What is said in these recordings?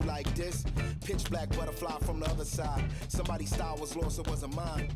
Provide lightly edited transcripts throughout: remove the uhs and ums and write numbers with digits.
like this. Pitch black butterfly from the other side. Somebody's style was lost, it wasn't mine.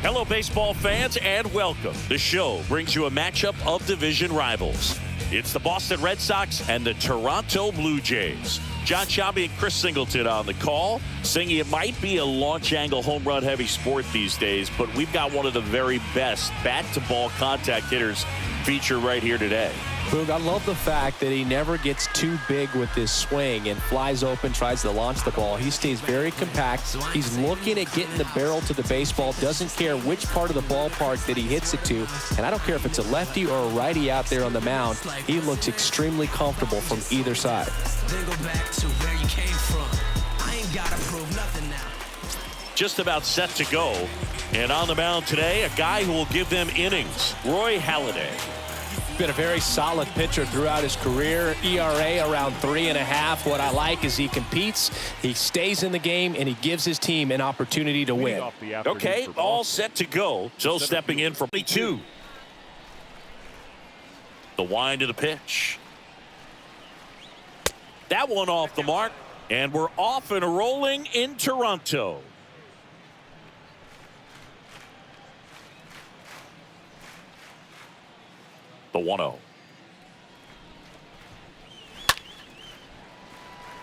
Hello, baseball fans, and welcome. The show brings you a matchup of division rivals. It's the Boston Red Sox and the Toronto Blue Jays. John Sciambi and Chris Singleton on the call, saying it might be a launch angle home run heavy sport these days, but we've got one of the very best bat-to-ball contact hitters featured right here today. Boog, I love the fact that he never gets too big with his swing and flies open, tries to launch the ball. He stays very compact. He's looking at getting the barrel to the baseball, doesn't care which part of the ballpark that he hits it to. And I don't care if it's a lefty or a righty out there on the mound. He looks extremely comfortable from either side. Then go back to where you came from. I ain't gotta prove nothing now. Just about set to go. And on the mound today, a guy who will give them innings, Roy Halladay. Been a very solid pitcher throughout his career. ERA around 3.5. What I like is he competes, he stays in the game, and he gives his team an opportunity to win. Okay, all set to go. So stepping in for 2. The wind of the pitch. That one off the mark, and we're off and rolling in Toronto. The 1-0.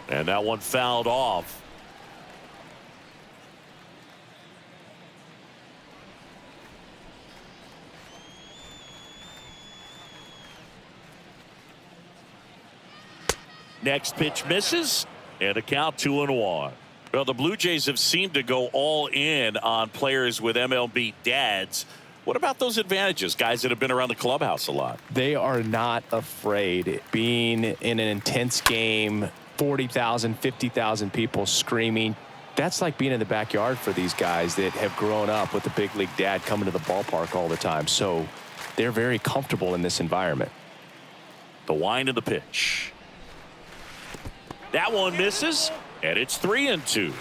And that one fouled off. Next pitch misses, and a count 2-1. Well, the Blue Jays have seemed to go all in on players with MLB dads. What about those advantages, guys that have been around the clubhouse a lot? They are not afraid. Being in an intense game, 40,000, 50,000 people screaming. That's like being in the backyard for these guys that have grown up with the big league dad coming to the ballpark all the time. So they're very comfortable in this environment. The wind of the pitch. That one misses, and it's 3-2.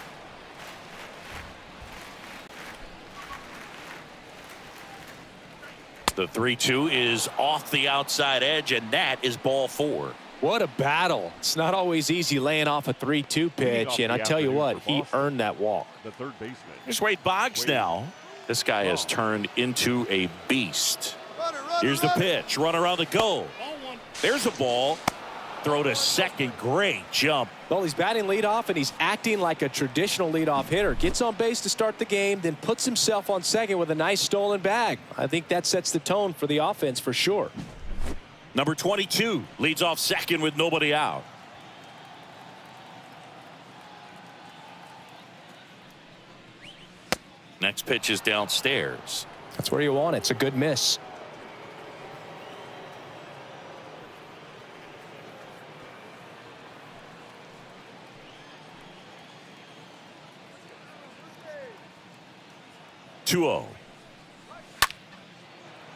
The 3-2 is off the outside edge, and that is ball 4. What a battle. It's not always easy laying off a 3-2 pitch, and I tell you what, he earned that walk. The third baseman. Here's Wade Boggs now. This guy has turned into a beast. Here's the pitch. Run around the goal. There's a ball. Throw to second. Great jump. Well, he's batting leadoff, and he's acting like a traditional leadoff hitter. Gets on base to start the game, then puts himself on second with a nice stolen bag. I think that sets the tone for the offense for sure. Number 22 leads off second with nobody out. Next pitch is downstairs. That's where you want it. It's a good miss.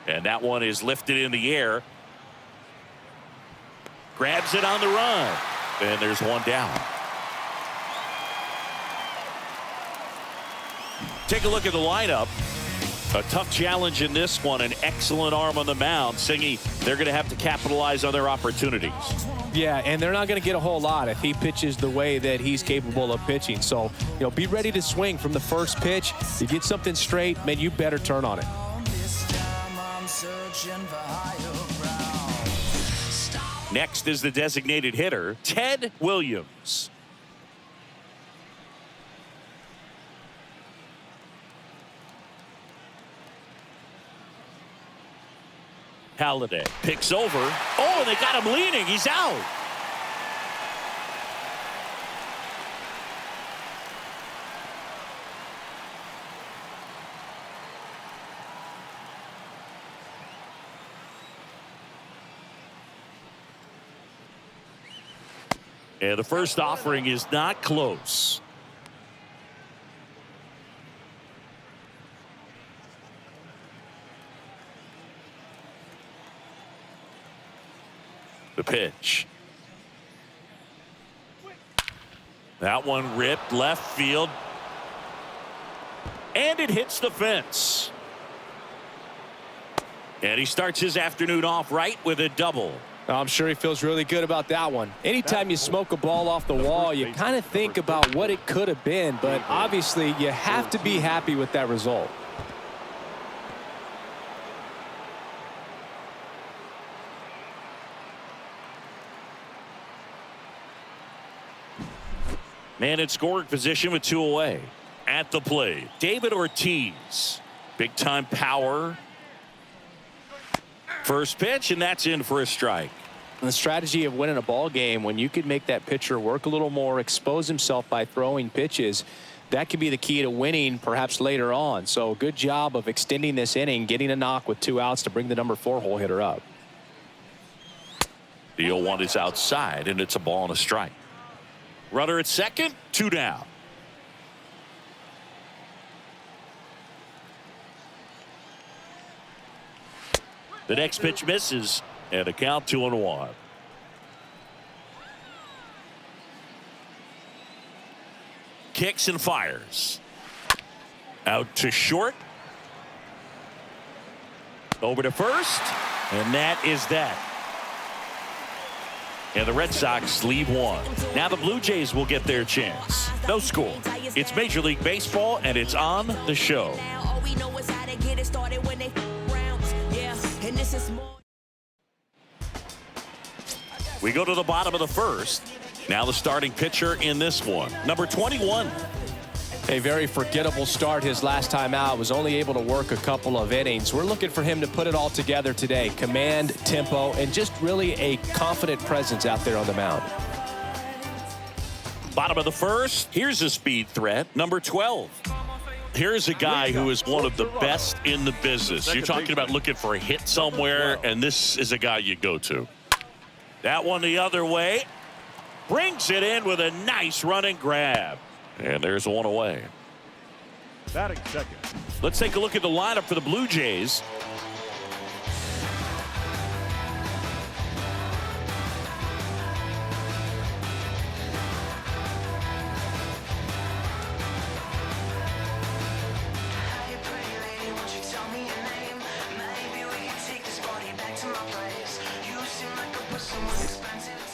And that one is lifted in the air. Grabs it on the run. And there's one down. Take a look at the lineup. A tough challenge in this one. An excellent arm on the mound. Singy, they're going to have to capitalize on their opportunities. Yeah, and they're not going to get a whole lot if he pitches the way that he's capable of pitching. So, be ready to swing from the first pitch. You get something straight, man, you better turn on it. Next is the designated hitter, Ted Williams. Halladay picks over. Oh, they got him leaning. He's out. And the first offering is not close. The pitch. That one ripped left field. And it hits the fence. And he starts his afternoon off right with a double. I'm sure he feels really good about that one. Anytime you smoke a ball off the wall, you kind of think about what it could have been, but obviously you have to be happy with that result. Man in scoring position with 2 away. At the plate, David Ortiz. Big time power. First pitch, and that's in for a strike. And the strategy of winning a ball game, when you could make that pitcher work a little more, expose himself by throwing pitches, that could be the key to winning perhaps later on. So good job of extending this inning, getting a knock with 2 outs to bring the number 4 hole hitter up. The 0-1 is outside, and it's a ball and a strike. Runner at second, 2 down. The next pitch misses, and a count 2-1. Kicks and fires. Out to short. Over to first, and that is that. And the Red Sox leave 1. Now the Blue Jays will get their chance. No score. It's Major League Baseball, and it's on the show. We go to the bottom of the first. Now the starting pitcher in this one, number 21. A very forgettable start his last time out. Was only able to work a couple of innings. We're looking for him to put it all together today. Command, tempo, and just really a confident presence out there on the mound. Bottom of the first. Here's a speed threat, number 12. Here's a guy who is one of the best in the business. You're talking about looking for a hit somewhere, and this is a guy you go to. That one the other way. Brings it in with a nice running grab. And there's 1 away. Batting second. Let's take a look at the lineup for the Blue Jays.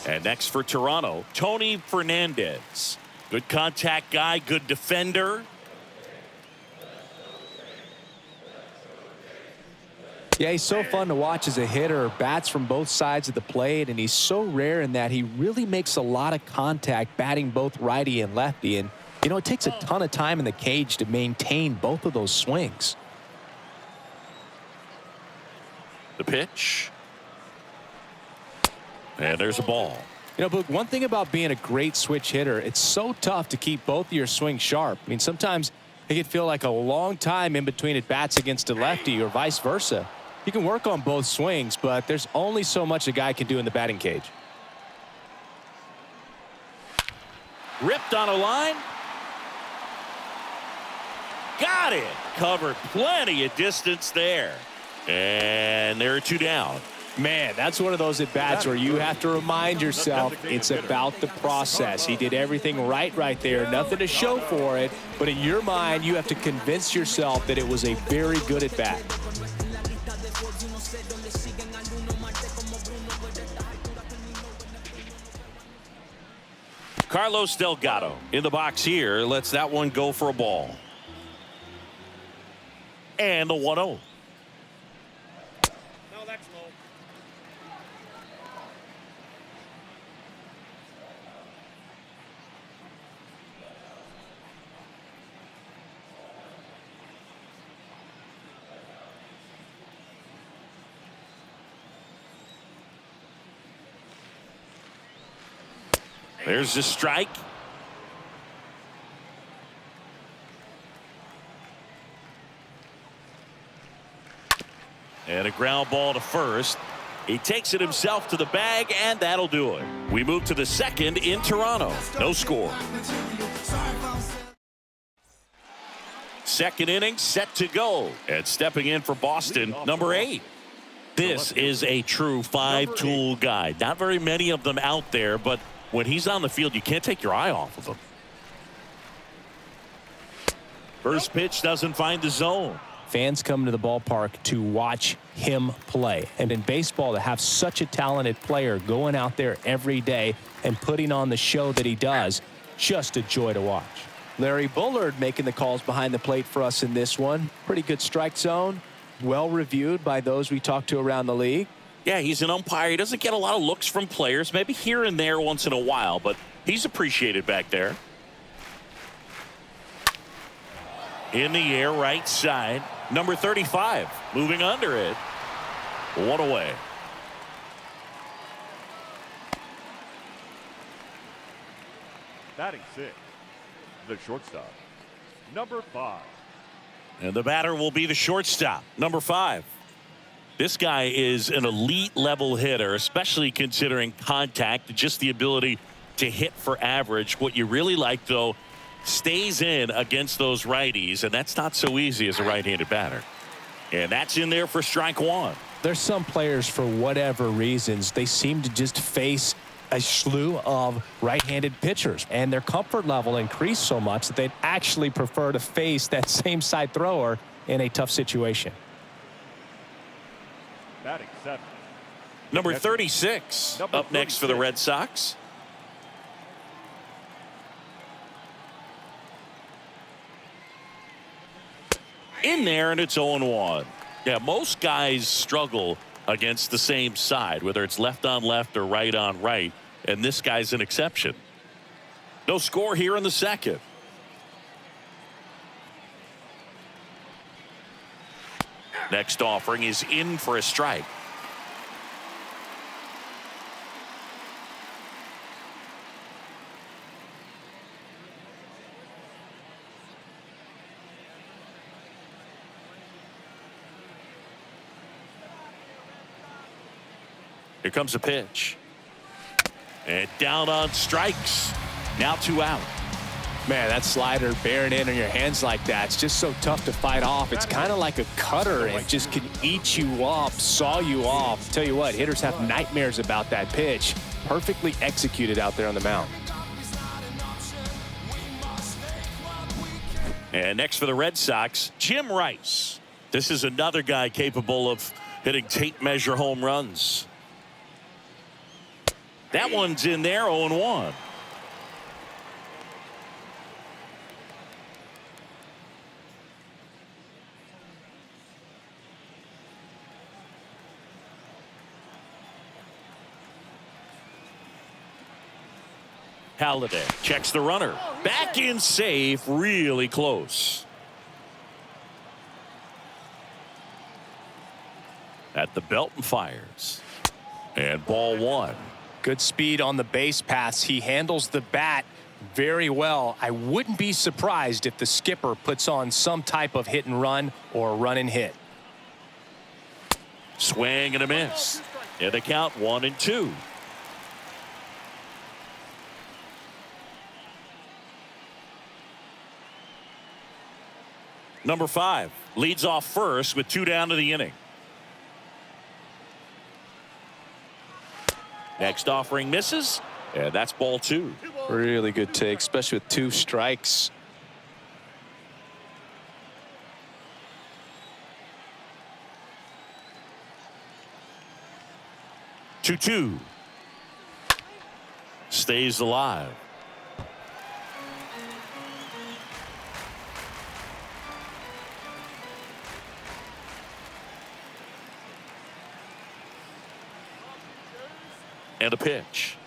And next for Toronto, Tony Fernandez. Good contact guy, good defender. Yeah, he's so fun to watch as a hitter. Bats from both sides of the plate, and he's so rare in that he really makes a lot of contact batting both righty and lefty. And, you know, it takes a ton of time in the cage to maintain both of those swings. The pitch. And there's a ball. You know, Boog, one thing about being a great switch hitter, it's so tough to keep both of your swings sharp. I mean, sometimes it can feel like a long time in between at bats against a lefty or vice versa. You can work on both swings, but there's only so much a guy can do in the batting cage. Ripped on a line. Got it. Covered plenty of distance there. And there are 2 down. Man, that's one of those at-bats where you have to remind yourself it's about the process. He did everything right there. Nothing to show for it. But in your mind, you have to convince yourself that it was a very good at-bat. Carlos Delgado in the box here. Lets that one go for a ball. And the 1-0. There's the strike. And a ground ball to first. He takes it himself to the bag, and that'll do it. We move to the second in Toronto. No score. Second inning set to go. And stepping in for Boston, number 8. This is a true 5-tool guy. Not very many of them out there, but when he's on the field, you can't take your eye off of him. First pitch doesn't find the zone. Fans come to the ballpark to watch him play. And in baseball, to have such a talented player going out there every day and putting on the show that he does, just a joy to watch. Larry Bullard making the calls behind the plate for us in this one. Pretty good strike zone. Well reviewed by those we talked to around the league. Yeah, he's an umpire. He doesn't get a lot of looks from players, maybe here and there once in a while, but he's appreciated back there. In the air, right side. Number 35, moving under it. One away. Batting 6, the shortstop, number 5. And the batter will be the shortstop, number 5. This guy is an elite level hitter, especially considering contact, just the ability to hit for average. What you really like, though, stays in against those righties, and that's not so easy as a right-handed batter. And that's in there for strike one. There's some players, for whatever reasons, they seem to just face a slew of right-handed pitchers, and their comfort level increased so much that they'd actually prefer to face that same side thrower in a tough situation. Batting 7. Number 36 up next for the Red Sox. In there, and it's 0-1. Yeah, most guys struggle against the same side, whether it's left on left or right on right, and this guy's an exception. No score here in the second. Next offering is in for a strike. Here comes a pitch. And down on strikes. Now 2 out. Man, that slider bearing in on your hands like that, it's just so tough to fight off. It's kind of like a cutter. It just can eat you up, saw you off. Tell you what, hitters have nightmares about that pitch. Perfectly executed out there on the mound. And next for the Red Sox, Jim Rice. This is another guy capable of hitting tape measure home runs. That one's in there, 0-1. Halliday checks the runner. Back in safe, really close. At the belt and fires. And ball 1. Good speed on the base paths. He handles the bat very well. I wouldn't be surprised if the skipper puts on some type of hit and run or run and hit. Swing and a miss. And the count 1-2. Number 5 leads off first with 2 down to the inning. Next offering misses, and that's ball 2. Really good take, especially with 2 strikes. 2-2. Stays alive. And a pitch.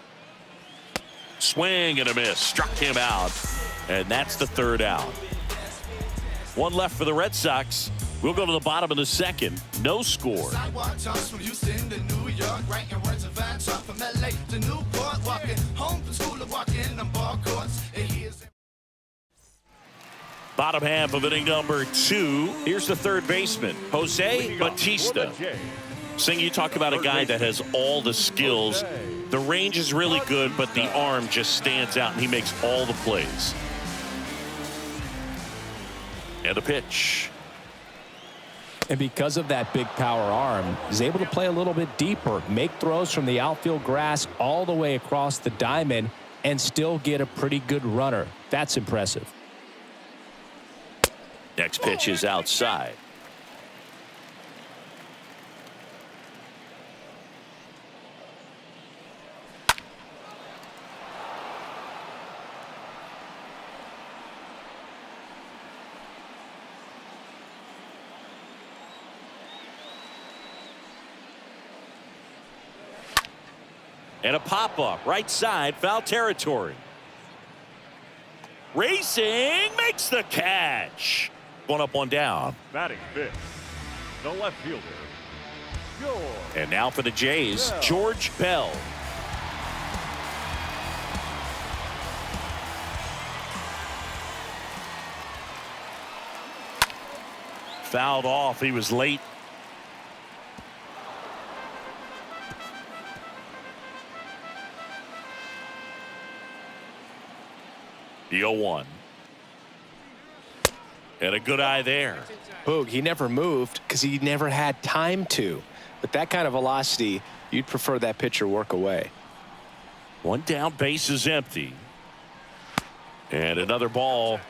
Swing and a miss. Struck him out. And that's the 3rd out. 1 left for the Red Sox. We'll go to the bottom of the second. No score. Bottom half of inning number 2. Here's the 3rd baseman, Jose Bautista. Sing, you talk about a guy that has all the skills. The range is really good, but the arm just stands out, and he makes all the plays. And a pitch. And because of that big power arm, he's able to play a little bit deeper, make throws from the outfield grass all the way across the diamond, and still get a pretty good runner. That's impressive. Next pitch is outside. And a pop-up right side, foul territory. Racing, makes the catch. One up, one down. Batting fifth, the left fielder, George. And now for the Jays, George Bell. Fouled off. He was late. The 0-1. And a good eye there. Boog, he never moved because he never had time to. With that kind of velocity, you'd prefer that pitcher work away. One down, base is empty. And another ball.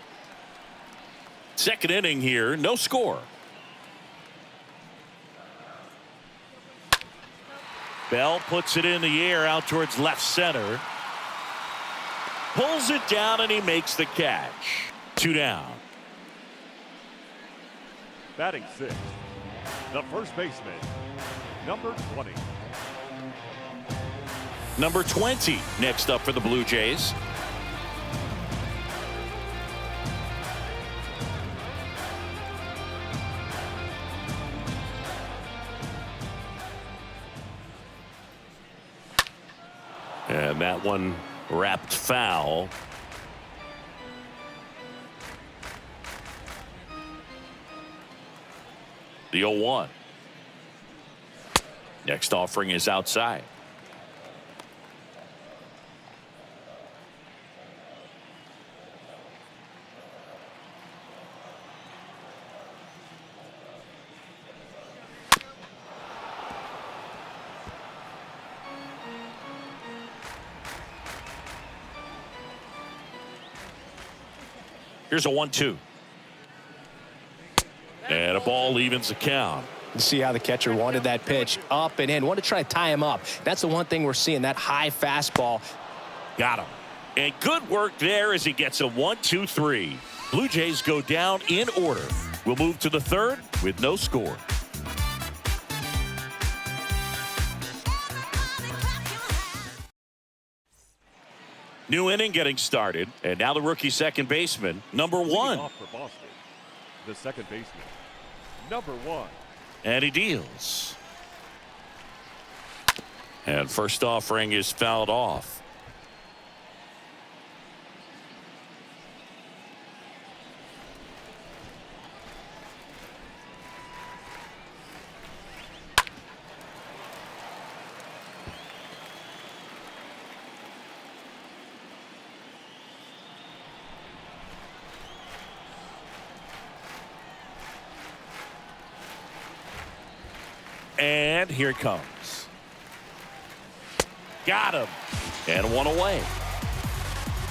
Second inning here, no score. Bell puts it in the air out towards left center. Pulls it down and he makes the catch. 2 down. Batting sixth, the first baseman, number 20. Number 20 next up for the Blue Jays. And that one wrapped foul. The 0-1. Next offering is outside. Here's a 1-2. And a ball evens the count. You see how the catcher wanted that pitch up and in. Wanted to try to tie him up. That's the one thing we're seeing, that high fastball. Got him. And good work there as he gets a 1-2-3. Blue Jays go down in order. We'll move to the third with no score. New inning getting started. And now the rookie second baseman, number 1. Off for Boston, the second baseman, number 1. And he deals. And first offering is fouled off. And here it comes. Got him. And one away.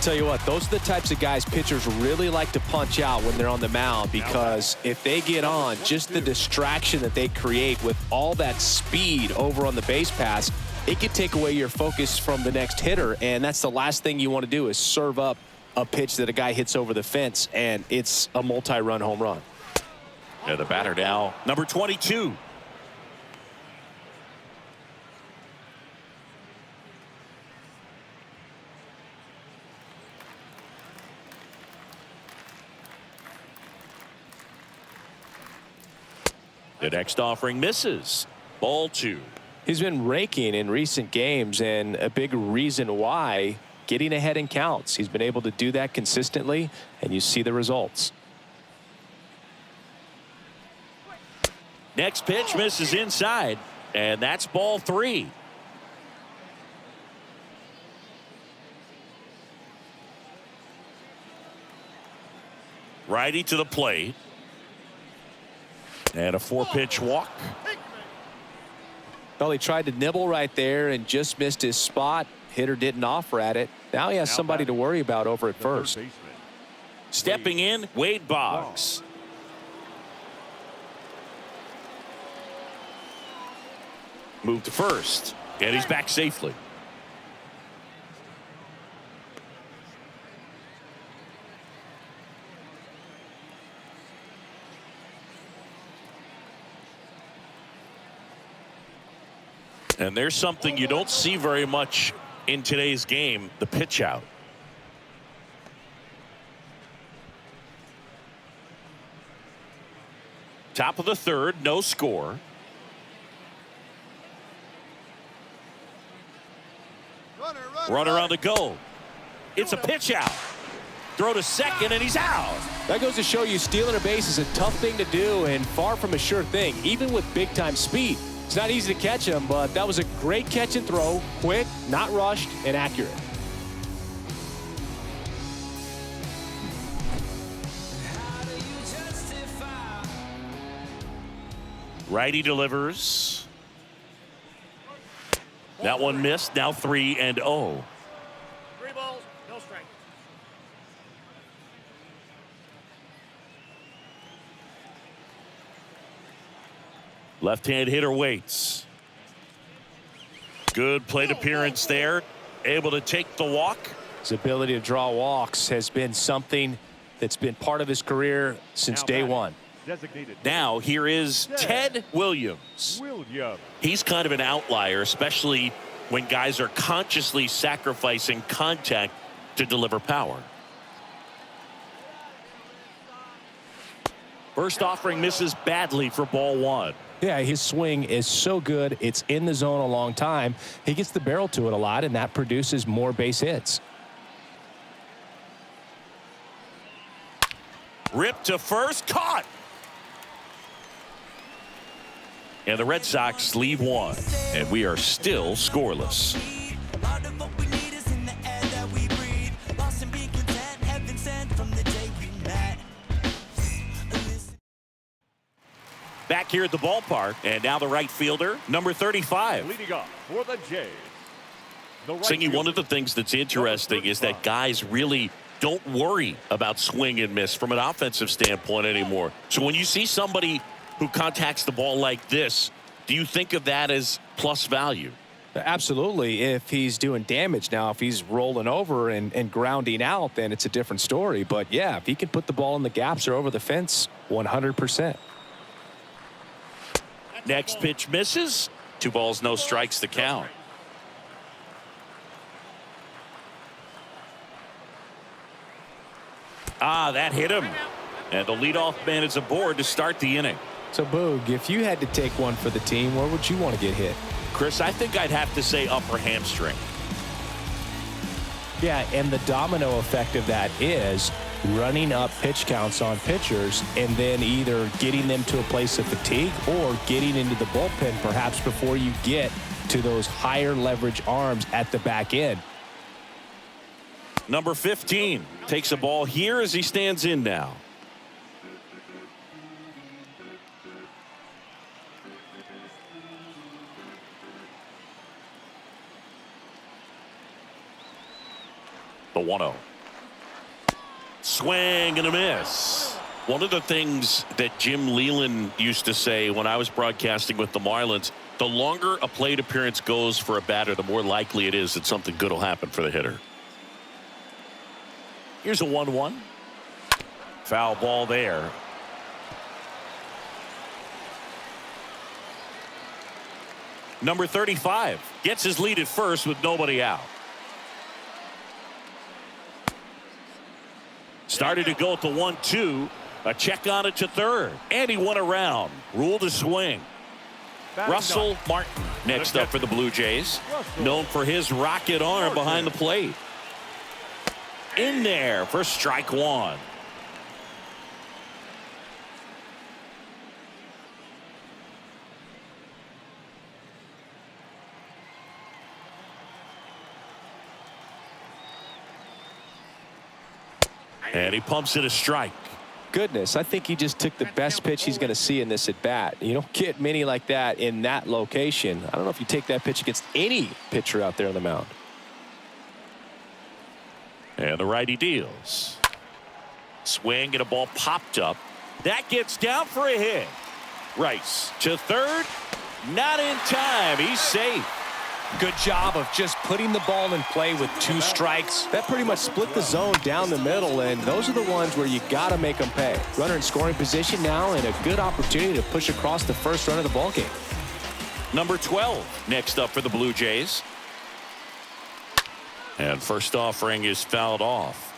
Tell you what, those are the types of guys pitchers really like to punch out when they're on the mound, because if they get on, just the distraction that they create with all that speed over on the base pass, it could take away your focus from the next hitter, and that's the last thing you want to do is serve up a pitch that a guy hits over the fence, and it's a multi-run home run. And the batter now, number 22. The next offering misses. Ball 2. He's been raking in recent games, and a big reason why, getting ahead in counts. He's been able to do that consistently, and you see the results. Next pitch misses inside, and that's ball 3. Righty to the plate. And a 4-pitch walk. Well, he tried to nibble right there and just missed his spot. Hitter didn't offer at it. Now he has somebody to worry about over at first. Stepping in, Wade Boggs. Move to first, and he's back safely. And there's something you don't see very much in today's game, the pitch out. Top of the third, no score. Runner on the go. It's a pitch out. Throw to second, and he's out. That goes to show you stealing a base is a tough thing to do and far from a sure thing, even with big-time speed. It's not easy to catch him, but that was a great catch and throw. Quick, not rushed, and accurate. Righty delivers. That one missed. Now 3-0. 3 balls, no strike. Left-hand hitter waits. Good plate appearance there. Able to take the walk. His ability to draw walks has been something that's been part of his career since day one. Designated. Now here is Ted Williams. He's kind of an outlier, especially when guys are consciously sacrificing contact to deliver power. First offering misses badly for ball one. Yeah, his swing is so good. It's in the zone a long time. He gets the barrel to it a lot, and that produces more base hits. Ripped to first, caught. And the Red Sox leave one, and we are still scoreless. Back here at the ballpark, and now the right fielder, number 35. Leading off for the Jays. Singy, one of the things that's interesting is that guys really don't worry about swing and miss from an offensive standpoint anymore. So when you see somebody who contacts the ball like this, do you think of that as plus value? Absolutely. If he's doing damage now, if he's rolling over and grounding out, then it's a different story. But yeah, if he can put the ball in the gaps or over the fence, 100%. Next pitch misses. 2 balls, no strikes, the count. That hit him. And the leadoff man is aboard to start the inning. So, Boog, if you had to take one for the team, where would you want to get hit? Chris, I think I'd have to say upper hamstring. Yeah, and the domino effect of that is running up pitch counts on pitchers and then either getting them to a place of fatigue or getting into the bullpen perhaps before you get to those higher leverage arms at the back end. Number 15 takes a ball here as he stands in now. The 1-0. Swing and a miss. One of the things that Jim Leland used to say when I was broadcasting with the Marlins, the longer a plate appearance goes for a batter, the more likely it is that something good will happen for the hitter. Here's a 1-1. Foul ball there. Number 35 gets his lead at first with nobody out. Started to go at the 1-2. A check on it to third. And he went around. Ruled a swing. Russell Martin next up for the Blue Jays. Known for his rocket arm behind the plate. In there for strike one. And he pumps it a strike. Goodness, I think he just took the best pitch he's going to see in this at bat. You don't get many like that in that location. I don't know if you take that pitch against any pitcher out there on the mound. And the righty deals. Swing and a ball popped up. That gets down for a hit. Rice to third. Not in time. He's safe. Good job of just putting the ball in play with 2 strikes. That pretty much split the zone down the middle, and those are the ones where you got to make them pay. Runner in scoring position now and a good opportunity to push across the first run of the ball game. Number 12 next up for the Blue Jays. And first offering is fouled off.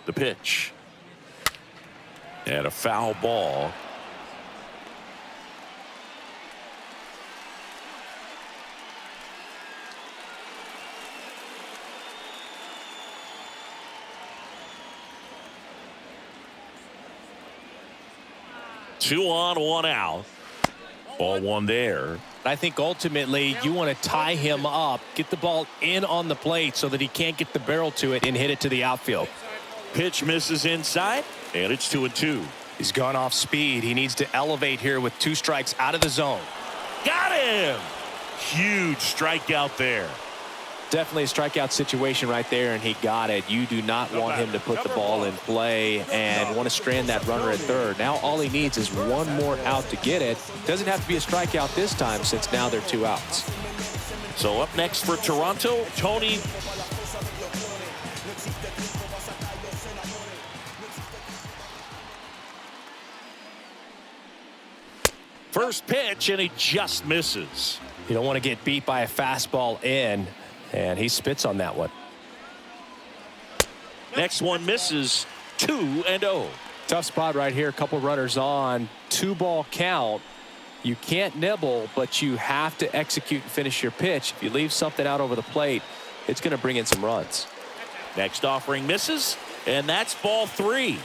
The pitch. And a foul ball. Two on, one out. Ball one there. I think ultimately you want to tie him up, get the ball in on the plate so that he can't get the barrel to it and hit it to the outfield. Pitch misses inside, and it's 2-2. He's gone off speed. He needs to elevate here with 2 strikes out of the zone. Got him! Huge strikeout there. Definitely a strikeout situation right there, and he got it. You do not want him to put the ball in play and want to strand that runner at third. Now all he needs is one more out to get it. Doesn't have to be a strikeout this time since now they're 2 outs. So up next for Toronto, Tony. First pitch, and he just misses. You don't want to get beat by a fastball in, and he spits on that one. Next one misses. 2-0. Tough spot right here. A couple runners on. 2-ball count. You can't nibble, but you have to execute and finish your pitch. If you leave something out over the plate, it's going to bring in some runs. Next offering misses, and that's ball 3.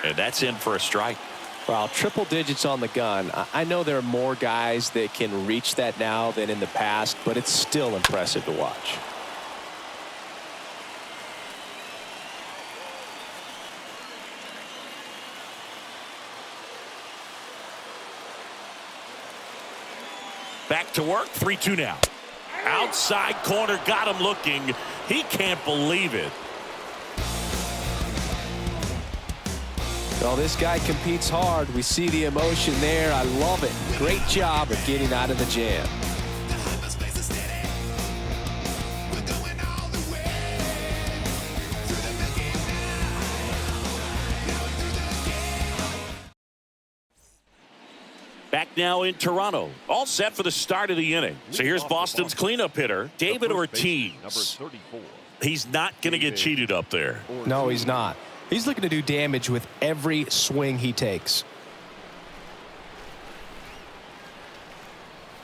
And that's in for a strike. Well, triple digits on the gun. I know there are more guys that can reach that now than in the past, but it's still impressive to watch. Back to work, 3-2 now. Outside corner, got him looking. He can't believe it. Well, this guy competes hard. We see the emotion there. I love it. Great job of getting out of the jam. Back now in Toronto. All set for the start of the inning. So here's Boston's cleanup hitter, David Ortiz. Number 34. He's not going to get cheated up there. No, he's not. He's looking to do damage with every swing he takes.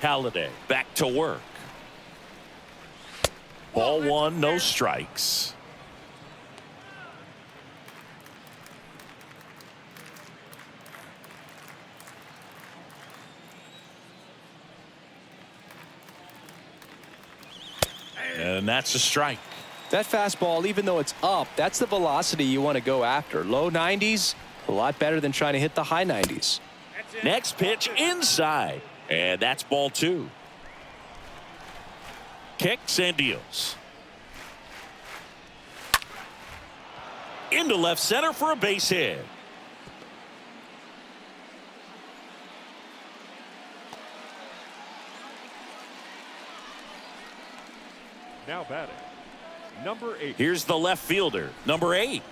Halladay back to work. Ball 1, no strikes. And that's a strike. That fastball, even though it's up, that's the velocity you want to go after. Low 90s, a lot better than trying to hit the high 90s. Next pitch inside. And that's ball 2. Kicks and deals. Into left center for a base hit. Now batting, number 8. Here's the left fielder, number 8.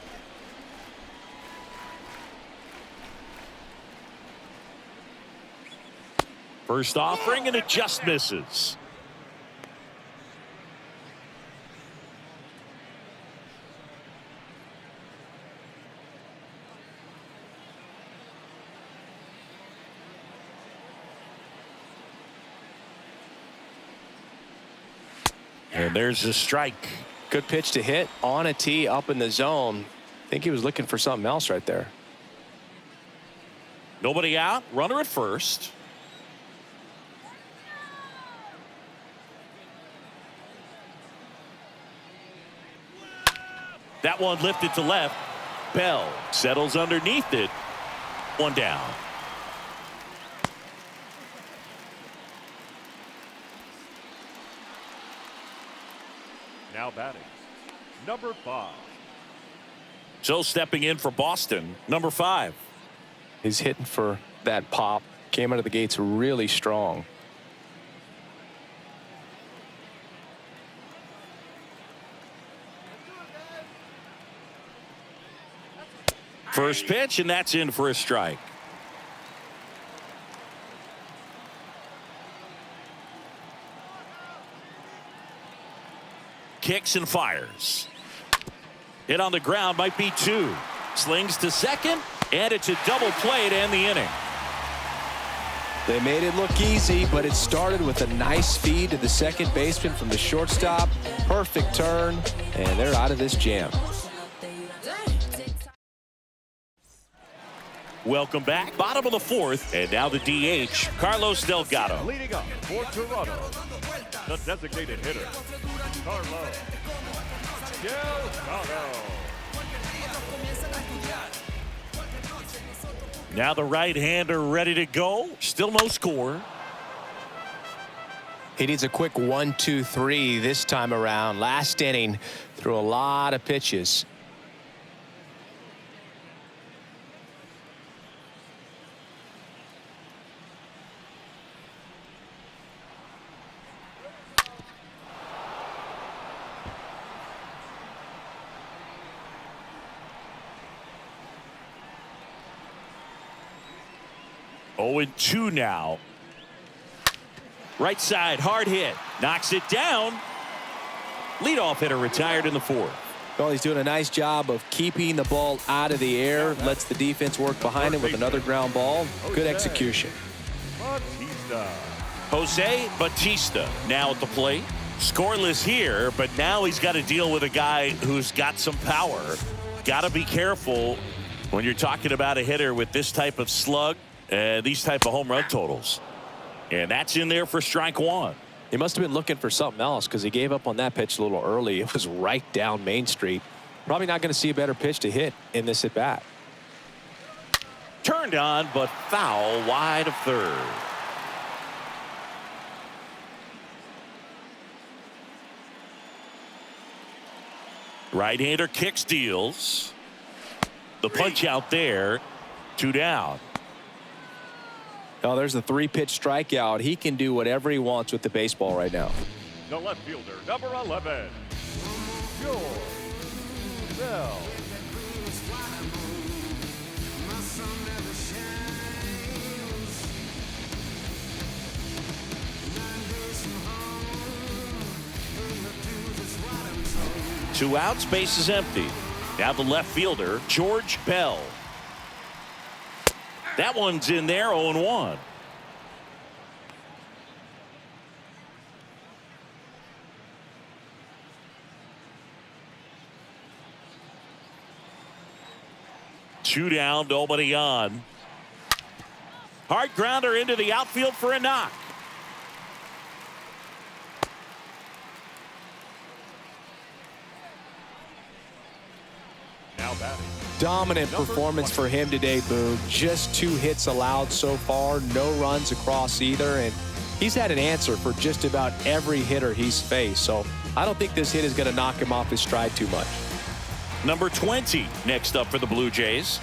First offering, and it just misses. And there's a strike. Good pitch to hit on a tee up in the zone. I think he was looking for something else right there. Nobody out, runner at first. That one lifted to left. Bell settles underneath it. One down. Now batting, number 5. So stepping in for Boston, number 5. He's hitting for that pop. Came out of the gates really strong. First pitch, and that's in for a strike. Kicks and fires. Hit on the ground, might be 2. Slings to second, and it's a double play to end the inning. They made it look easy, but it started with a nice feed to the second baseman from the shortstop. Perfect turn, and they're out of this jam. Welcome back. Bottom of the 4th, and now the DH, Carlos Delgado. Leading up for Toronto, the designated hitter, Carlos Delgado. Now the right-hander ready to go. Still no score. He needs a quick 1-2-3 this time around. Last inning, threw a lot of pitches. Oh, 2 now. Right side, hard hit. Knocks it down. Leadoff hitter retired in the 4th. Well, he's doing a nice job of keeping the ball out of the air. Lets the defense work behind him with another ground ball. Good execution. Jose Bautista now at the plate. Scoreless here, but now he's got to deal with a guy who's got some power. Got to be careful when you're talking about a hitter with this type of slug. These type of home run totals. And that's in there for strike 1. He must have been looking for something else because he gave up on that pitch a little early. It was right down Main Street. Probably not going to see a better pitch to hit in this at bat. Turned on, but foul wide of third. Right-hander kicks, deals. The punch out there. 2 down. Oh, there's the 3-pitch strikeout. He can do whatever he wants with the baseball right now. The left fielder, number 11, George Bell. Two outs, base is empty. Now the left fielder, George Bell. That one's in there, 0-1. Two down, nobody on. Hard grounder into the outfield for a knock. Now batting. Dominant performance for him today, Boog. Just 2 hits allowed so far. No runs across either. And he's had an answer for just about every hitter he's faced. So I don't think this hit is going to knock him off his stride too much. Number 20 next up for the Blue Jays.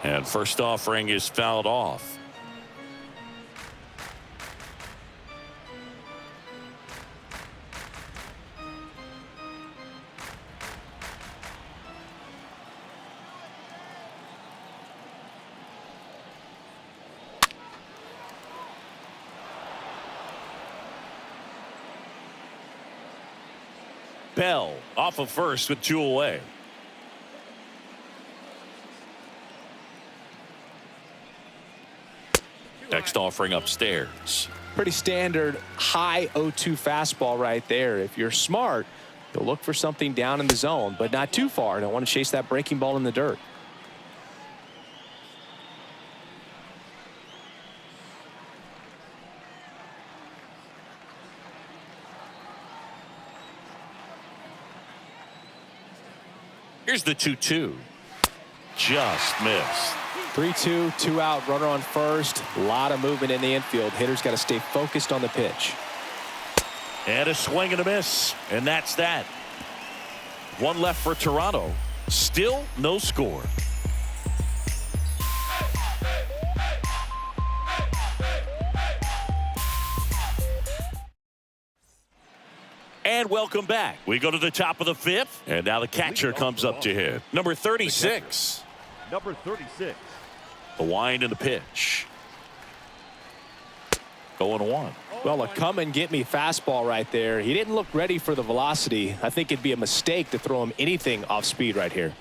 And first offering is fouled off. Bell off of first with 2 away. Next offering upstairs. Pretty standard high 0-2 fastball right there. If you're smart, you'll look for something down in the zone, but not too far. Don't want to chase that breaking ball in the dirt. Here's the 2-2. Just missed. 3-2, 2 out, runner on first. A lot of movement in the infield. Hitter's got to stay focused on the pitch. And a swing and a miss. And that's that. One left for Toronto. Still no score. And welcome back. We go to the top of the fifth. And now the catcher comes up to hit. Number 36. Number 36. The wind and the pitch. 0-1. Well, a come and get me fastball right there. He didn't look ready for the velocity. I think it'd be a mistake to throw him anything off speed right here.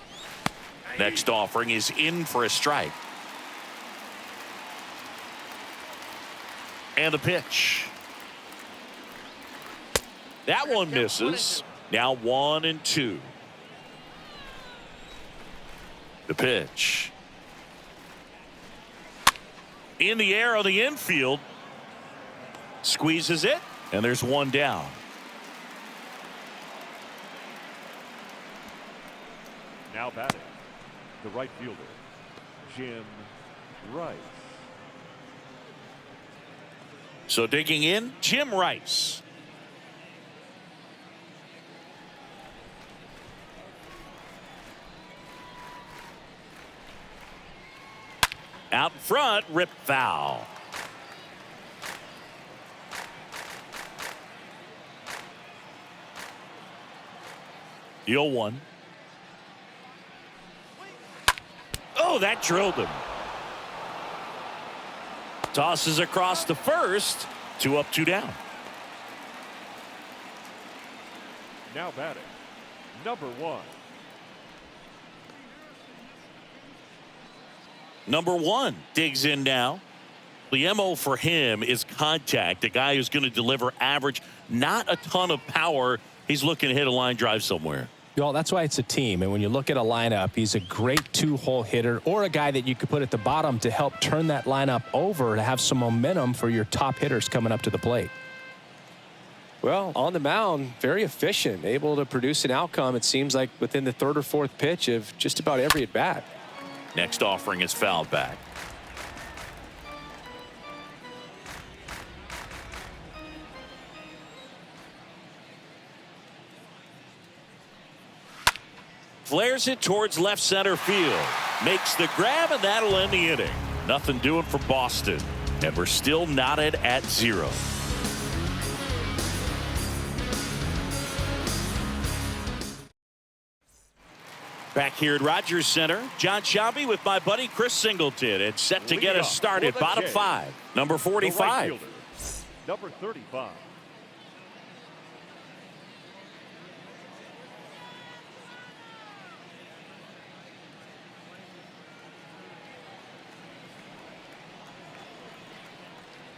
Next offering is in for a strike. And the pitch. That one misses. Now 1-2. The pitch. In the air on the infield. Squeezes it. And there's one down. Now batting, the right fielder, Jim Rice. So digging in, Jim Rice. Out in front, rip foul. The 0-1. Oh, that drilled him. Tosses across the first. 2 up, 2 down. Now batting, number 1. Number 1 digs in now. The MO for him is contact. A guy who's going to deliver average, not a ton of power. He's looking to hit a line drive somewhere. Well, that's why it's a team. And when you look at a lineup, he's a great 2-hole hitter or a guy that you could put at the bottom to help turn that lineup over to have some momentum for your top hitters coming up to the plate. Well, on the mound, very efficient, able to produce an outcome, it seems like, within the 3rd or 4th pitch of just about every at bat. Next offering is fouled back. Flares it towards left center field. Makes the grab, and that'll end the inning. Nothing doing for Boston. And we're still knotted at 0. Back here at Rogers Center, John Sciambi with my buddy Chris Singleton. And set to get us started. Bottom 5. Number 45. The right fielder, number 35.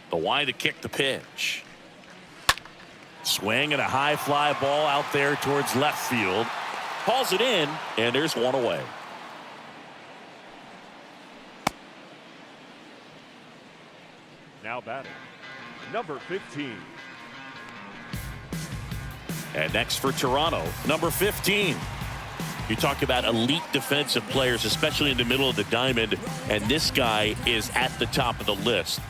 The wide to kick the pitch. Swing and a high fly ball out there towards left field. Calls it in, and there's one away. Now batting, number 15. And next for Toronto, number 15. You talk about elite defensive players, especially in the middle of the diamond, and this guy is at the top of the list.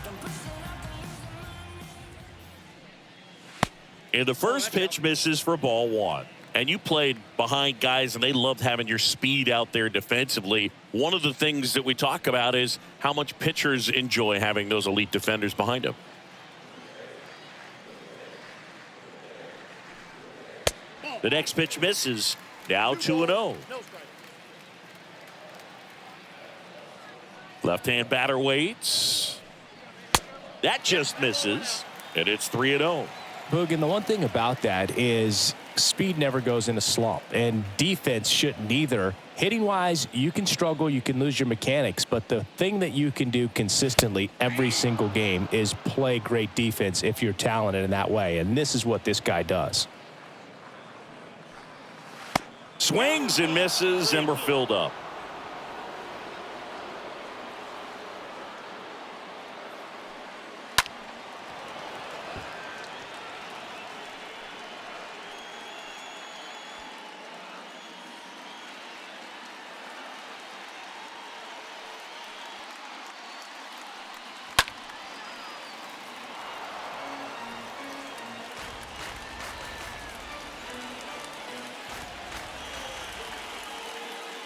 And the first pitch misses for ball 1. And you played behind guys, and they loved having your speed out there defensively. One of the things that we talk about is how much pitchers enjoy having those elite defenders behind them. The next pitch misses. Now 2-0. Left-hand batter waits. That just misses. And it's 3-0. Boog, and the one thing about that is speed never goes in a slump, and defense shouldn't either. Hitting-wise, you can struggle, you can lose your mechanics, but the thing that you can do consistently every single game is play great defense if you're talented in that way, and this is what this guy does. Swings and misses, and we're filled up.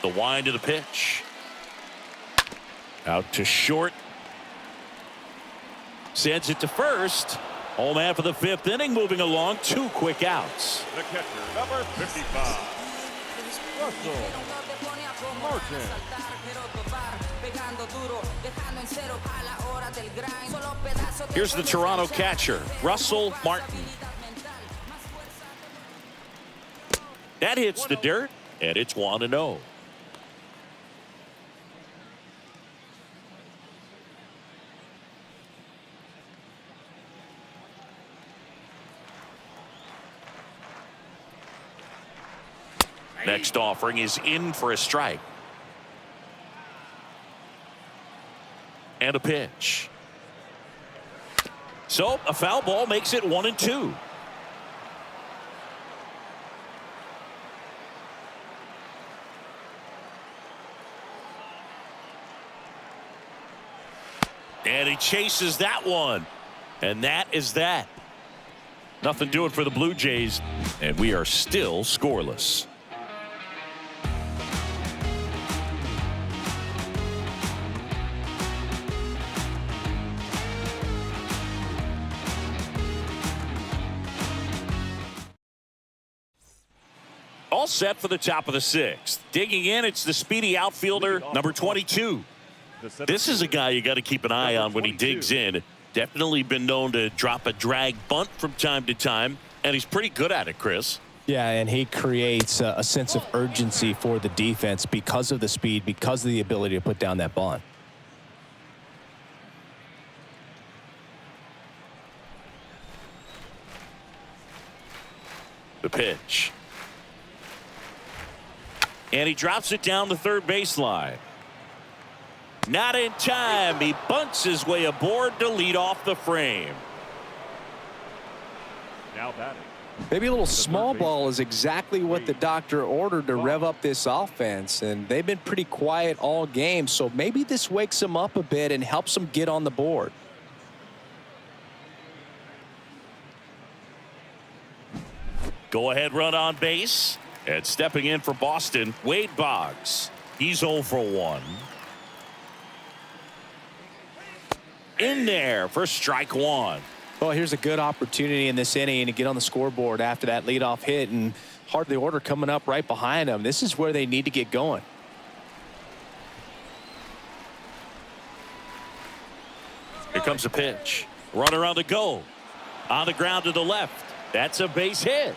The wind of the pitch. Out to short. Sends it to first. Home man for the 5th inning, moving along. 2 quick outs. The catcher, number 55, Russell Martin. Here's the Toronto catcher, Russell Martin. That hits the dirt, and it's 1-0. Next offering is in for a strike. And a pitch. So a foul ball makes it 1-2. And he chases that one. And that is that. Nothing doing for the Blue Jays. And we are still scoreless. All set for the top of the 6th. Digging in, it's the speedy outfielder, number 22. This is a guy you got to keep an eye on when he digs in. Definitely been known to drop a drag bunt from time to time, and he's pretty good at it, Chris. Yeah, and he creates a sense of urgency for the defense because of the speed, because of the ability to put down that bunt. The pitch. And he drops it down the third baseline. Not in time. He bunts his way aboard to lead off the frame. Now batting. Maybe a little small ball is exactly what the doctor ordered to rev up this offense, and they've been pretty quiet all game, so maybe this wakes them up a bit and helps them get on the board. Go ahead run on base. And stepping in for Boston, Wade Boggs. He's 0 for 1. In there for strike 1. Well, here's a good opportunity in this inning to get on the scoreboard after that leadoff hit, and hardly order coming up right behind them. This is where they need to get going. Here comes a pitch. Runner on the go. On the ground to the left. That's a base hit.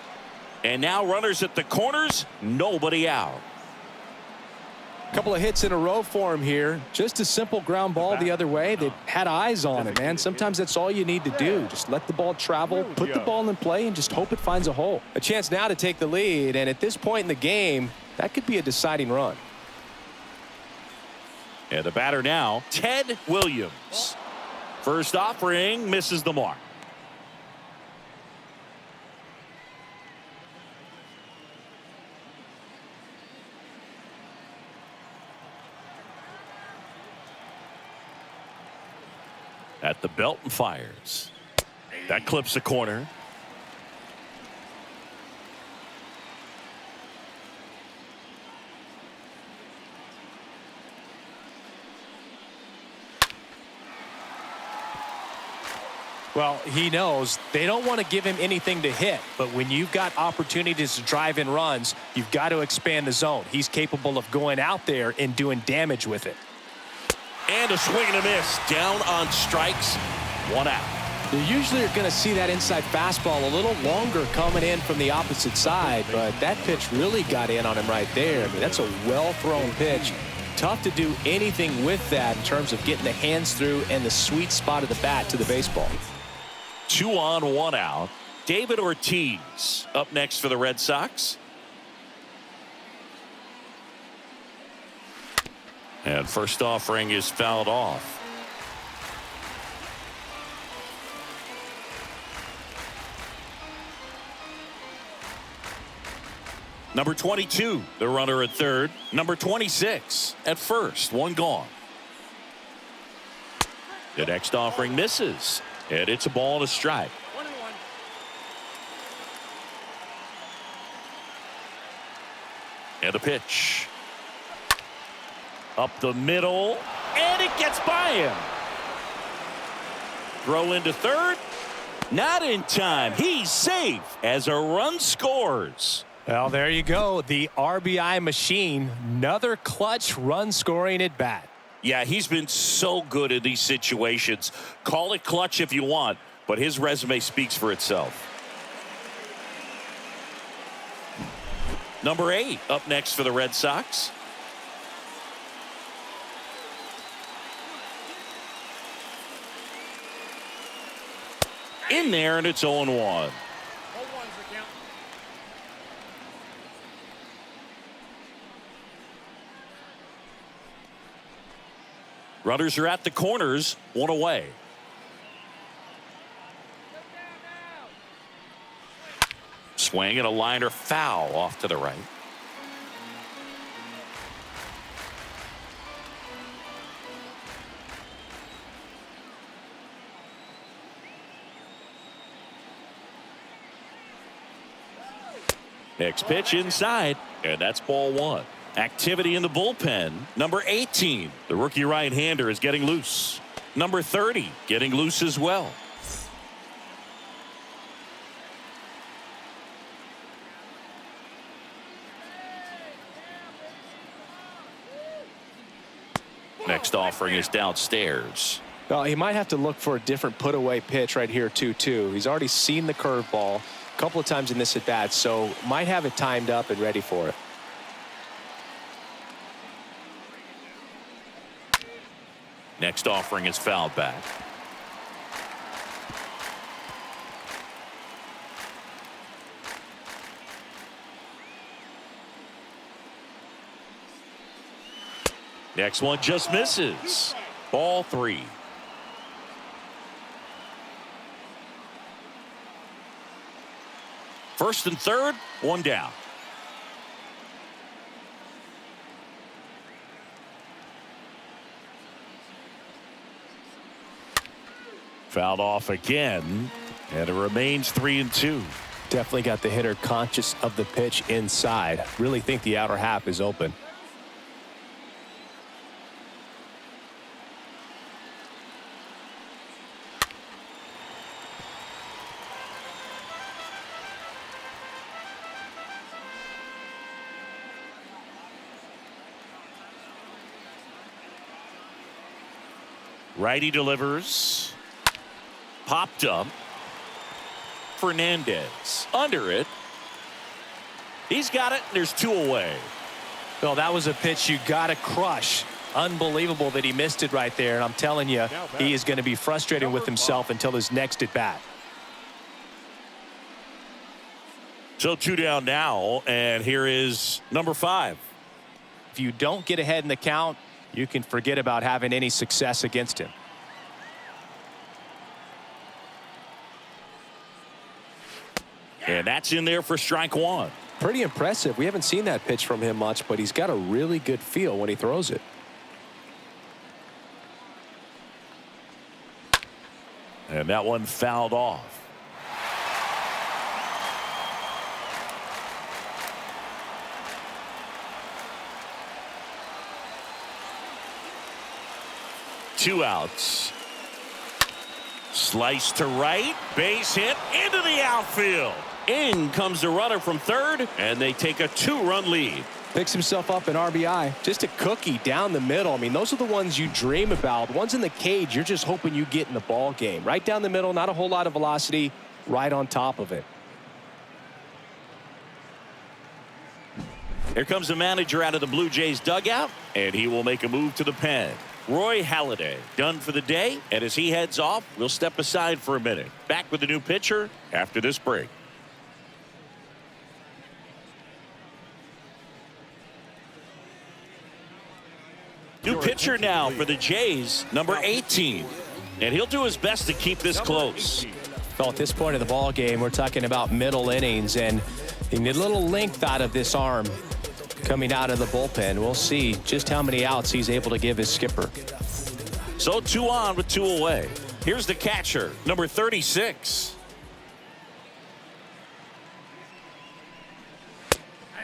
And now runners at the corners, nobody out. A couple of hits in a row for him here. Just a simple ground ball the other way. They had eyes on it, man. Sometimes that's all you need to do. Just let the ball travel, put the ball in play, and just hope it finds a hole. A chance now to take the lead, and at this point in the game, that could be a deciding run. And the batter now, Ted Williams. First offering misses the mark. At the belt and fires. That clips the corner. Well, he knows they don't want to give him anything to hit, but when you've got opportunities to drive in runs, you've got to expand the zone. He's capable of going out there and doing damage with it. And a swing and a miss. Down on strikes. 1 out. You usually are going to see that inside fastball a little longer coming in from the opposite side, but that pitch really got in on him right there. I mean, that's a well-thrown pitch. Tough to do anything with that in terms of getting the hands through and the sweet spot of the bat to the baseball. 2 on, 1 out. David Ortiz up next for the Red Sox. And first offering is fouled off. Number 22, the runner at third. Number 26 at first. 1 gone. The next offering misses. And it's a ball and a strike. 1-1. And a pitch. Up the middle, and it gets by him. Throw into third. Not in time. He's safe as a run scores. Well, there you go. The RBI machine. Another clutch run scoring at bat. Yeah, he's been so good in these situations. Call it clutch if you want, but his resume speaks for itself. Number 8 up next for the Red Sox. In there, and it's 0-1. Runners are at the corners, 1 away. Swing and a liner foul off to the right. Next pitch inside, and that's ball 1. Activity in the bullpen. Number 18, the rookie right-hander, is getting loose. Number 30 getting loose as well. Next offering is downstairs. Well, he might have to look for a different put-away pitch right here, too. He's already seen the curveball a couple of times in this at-bat, so might have it timed up and ready for it. Next offering is fouled back. Next one just misses. Ball 3. First and third, 1 down. Fouled off again, and it remains 3-2. Definitely got the hitter conscious of the pitch inside. Really think the outer half is open. Righty delivers. Popped up. Fernandez under it. He's got it. There's 2 away. Well, that was a pitch you got to crush. Unbelievable that he missed it right there. And I'm telling you, he is going to be frustrated with himself until his next at bat. So 2 down now, and here is number 5. If you don't get ahead in the count, you can forget about having any success against him. And that's in there for strike 1. Pretty impressive. We haven't seen that pitch from him much, but he's got a really good feel when he throws it. And that one fouled off. Two outs. Slice to right. Base hit into the outfield. In comes the runner from third, and they take a 2-run lead. Picks himself up an RBI. Just a cookie down the middle. I mean, those are the ones you dream about. Ones in the cage, you're just hoping you get in the ball game. Right down the middle, not a whole lot of velocity, right on top of it. Here comes the manager out of the Blue Jays dugout, and he will make a move to the pen. Roy Halladay done for the day, and as he heads off, we'll step aside for a minute. Back with the new pitcher after this break. New pitcher now for the Jays, number 18. And he'll do his best to keep this close. Well, at this point of the ball game, we're talking about middle innings, and you need a little length out of this arm coming out of the bullpen. We'll see just how many outs he's able to give his skipper. So 2 on with 2 away. Here's the catcher, number 36.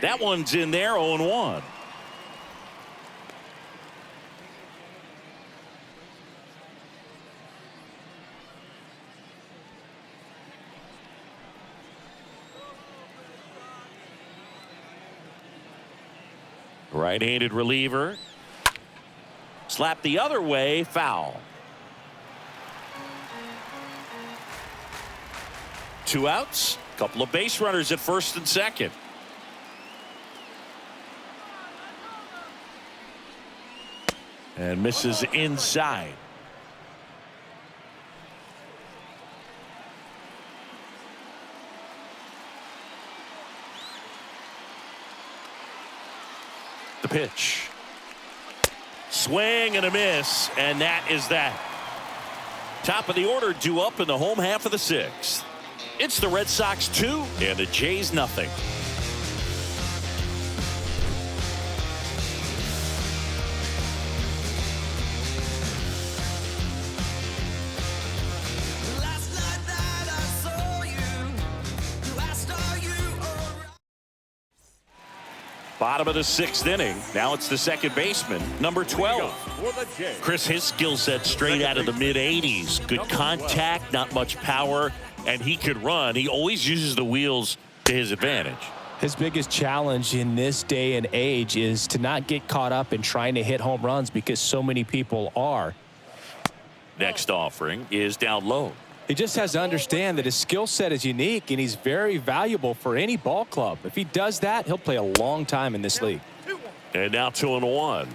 That one's in there, 0-1. Right-handed reliever. Slap the other way, foul. 2 outs. Couple of base runners at first and second. And misses inside. The pitch. Swing and a miss, and that is that. Top of the order due up in the home half of the 6th. It's the Red Sox 2 and the Jays nothing. Bottom of the 6th inning. Now it's the second baseman, number 12. Chris, his skill set straight out of the mid-80s. Good contact, not much power, and he could run. He always uses the wheels to his advantage. His biggest challenge in this day and age is to not get caught up in trying to hit home runs because so many people are. Next offering is down low. He just has to understand that his skill set is unique and he's very valuable for any ball club. If he does that, he'll play a long time in this league. And now 2-1.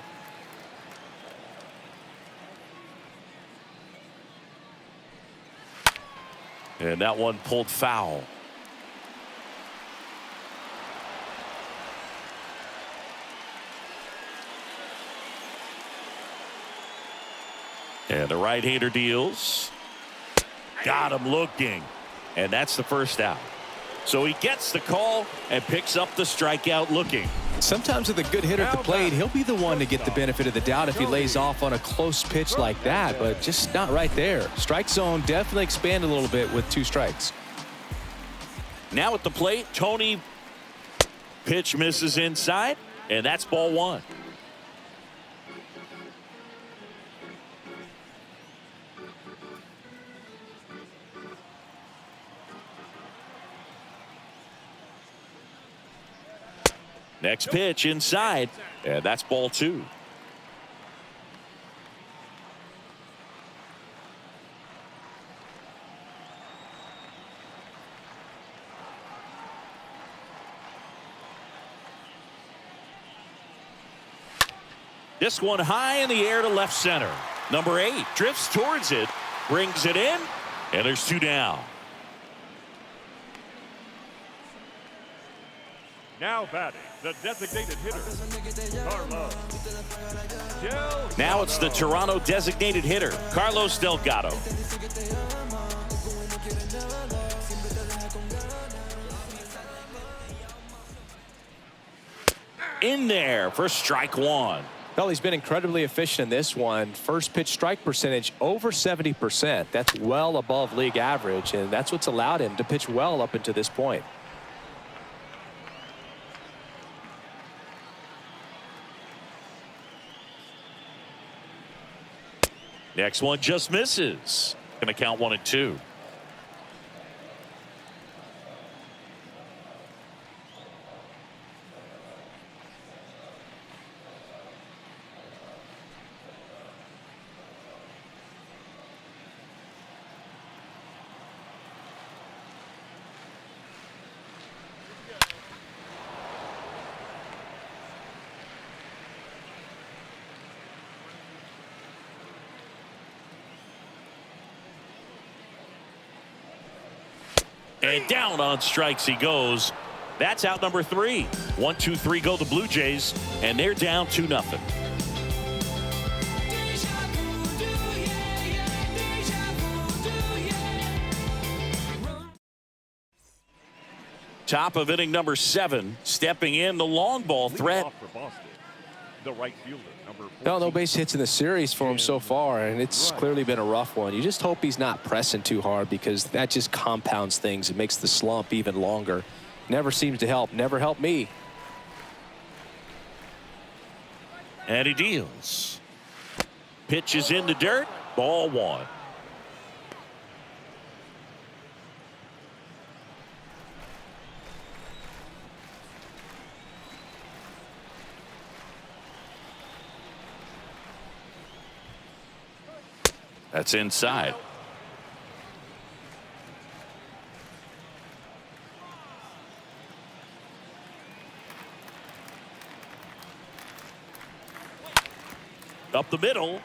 And that one pulled foul. And the right-hander deals. Got him looking. And that's the first out. So he gets the call and picks up the strikeout looking. Sometimes with a good hitter at the plate, he'll be the one to get the benefit of the doubt if he lays off on a close pitch like that, but just not right there. Strike zone definitely expanded a little bit with 2 strikes. Now at the plate, Tony. Pitch misses inside, and that's ball 1. Next pitch inside, and that's ball 2. This one high in the air to left center. Number 8 drifts towards it, brings it in, and there's 2 down. Now batting, the designated hitter, Carlos. Now it's the Toronto designated hitter, Carlos Delgado. In there for strike 1. Well, he's been incredibly efficient in this one. First pitch strike percentage over 70%. That's well above league average, and that's what's allowed him to pitch well up until this point. Next one just misses. Going to count 1 and 2. And down on strikes he goes. That's out number 3. 1, 2, 3 go the Blue Jays, and they're down 2-0. Top of inning number 7, stepping in the long ball threat. Off for Boston, the right fielder, number 14. No base hits in the series for him so far, and it's clearly been a rough one. You just hope he's not pressing too hard because that just compounds things. It makes the slump even longer. Never seems to help. Never helped me. And he deals. Pitch is in the dirt. Ball 1. That's inside. Up the middle.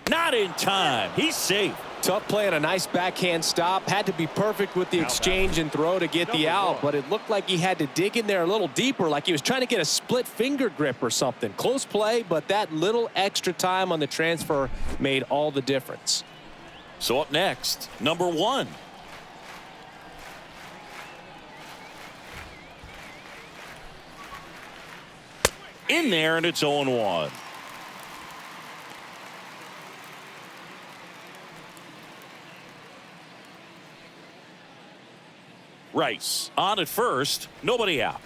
Not in time. He's safe. Tough play and a nice backhand stop. Had to be perfect with the exchange and throw to get the out, but it looked like he had to dig in there a little deeper, like he was trying to get a split finger grip or something. Close play, but that little extra time on the transfer made all the difference. So up next, number 1. In there, and it's 0-1. Rice on at first, nobody out.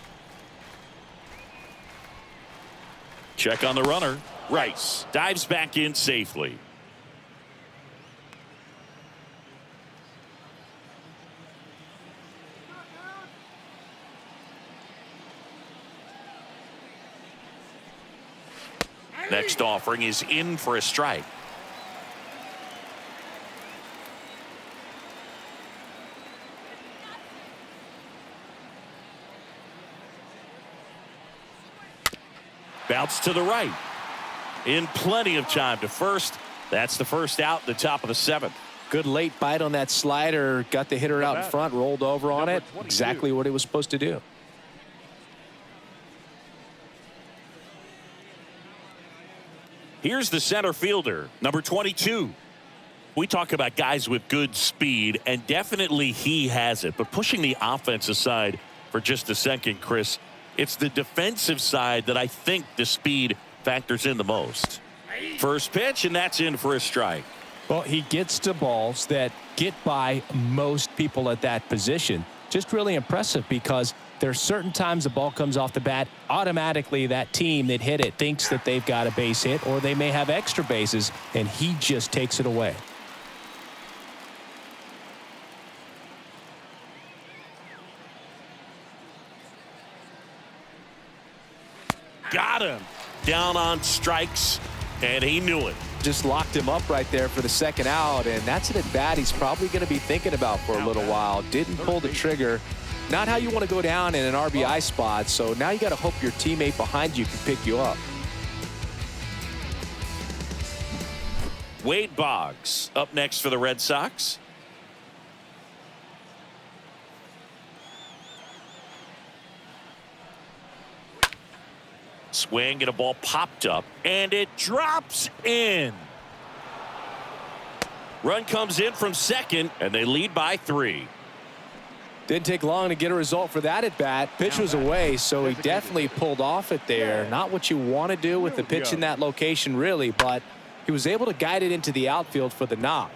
Check on the runner. Rice dives back in safely. Next offering is in for a strike. Bounce to the right. In plenty of time to first. That's the first out, the top of the 7th. Good late bite on that slider. Got the hitter out in front, rolled over on it. Exactly what he was supposed to do. Here's the center fielder, number 22. We talk about guys with good speed, and definitely he has it. But pushing the offense aside for just a second, Chris, it's the defensive side that I think the speed factors in the most. First pitch, and that's in for a strike. Well, he gets to balls that get by most people at that position. Just really impressive because there's certain times the ball comes off the bat, automatically that team that hit it thinks that they've got a base hit, or they may have extra bases, and he just takes it away. Got him. Down on strikes, and he knew it. Just locked him up right there for the second out, and that's an at-bat he's probably going to be thinking about for a little while. Didn't pull the trigger. Not how you want to go down in an RBI spot, so now you got to hope your teammate behind you can pick you up. Wade Boggs up next for the Red Sox. Swing and a ball popped up, and it drops in. Run comes in from second, and they lead by 3. Didn't take long to get a result for that at bat. Pitch was away, so he definitely pulled off it there. Not what you want to do with the pitch in that location, really, but he was able to guide it into the outfield for the knock.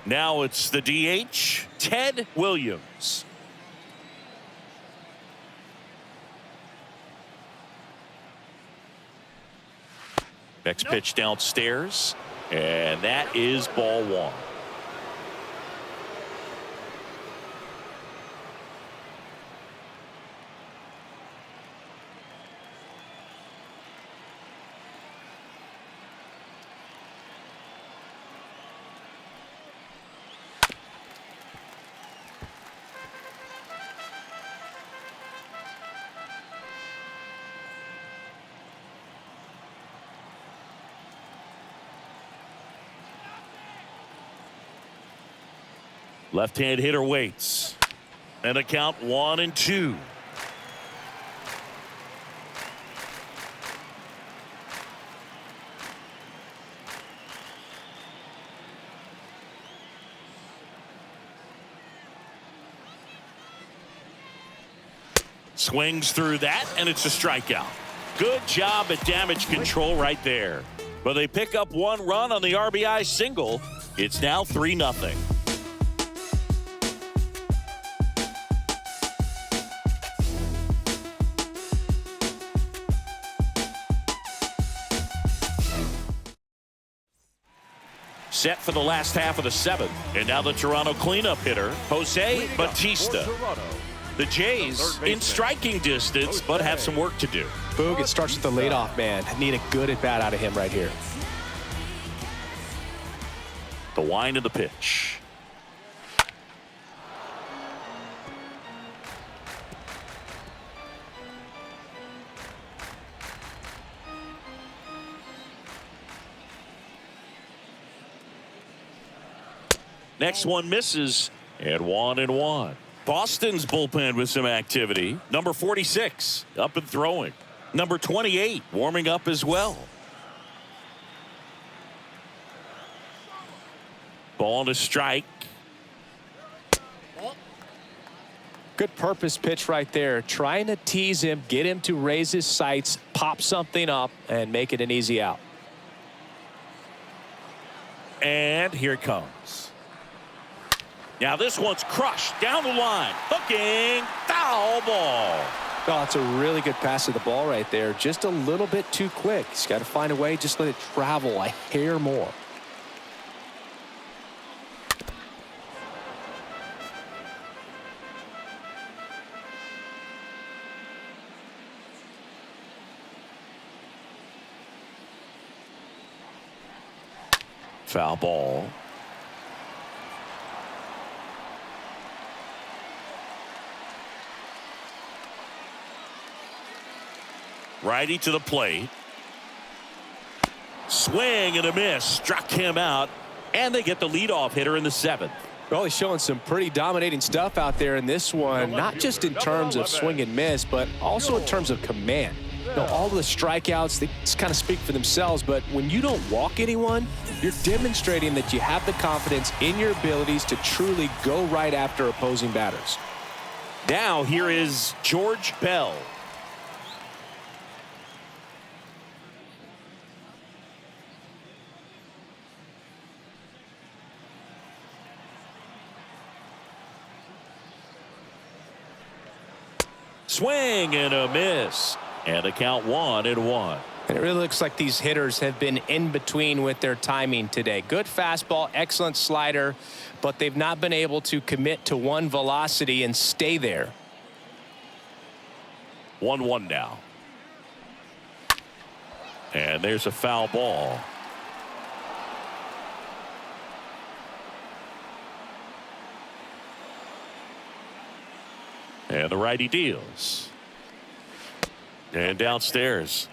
Now it's the DH, Ted Williams. Next pitch downstairs, and that is ball 1. Left-hand hitter waits. And a count 1-2. Swings through that, and it's a strikeout. Good job at damage control right there. But they pick up 1 run on the RBI single. It's now 3-0. Set for the last half of the 7th. And now the Toronto cleanup hitter, Jose Batista. Toronto, The Jays in striking distance, but have some work to do. Boog, it starts with the leadoff man. Need a good at-bat out of him right here. The wind of the pitch. Next one misses, and 1-1. Boston's bullpen with some activity. Number 46 up and throwing. Number 28 warming up as well. Ball to strike. Good purpose pitch right there. Trying to tease him, get him to raise his sights, pop something up, and make it an easy out. And here it comes. Now this one's crushed down the line. Hooking. Foul ball. Oh, that's a really good pass of the ball right there. Just a little bit too quick. He's got to find a way. Just let it travel a hair more. Foul ball. Righty to the plate. Swing and a miss. Struck him out. And they get the leadoff hitter in the 7th. Well, he's showing some pretty dominating stuff out there in this one. Not just in terms of swing and miss, but also in terms of command. You know, all the strikeouts, they just kind of speak for themselves. But when you don't walk anyone, you're demonstrating that you have the confidence in your abilities to truly go right after opposing batters. Now here is George Bell. Swing and a miss. And the count 1-1. And it really looks like these hitters have been in between with their timing today. Good fastball, excellent slider, but they've not been able to commit to one velocity and stay there. 1-1 now. And there's a foul ball. And the righty deals. And downstairs.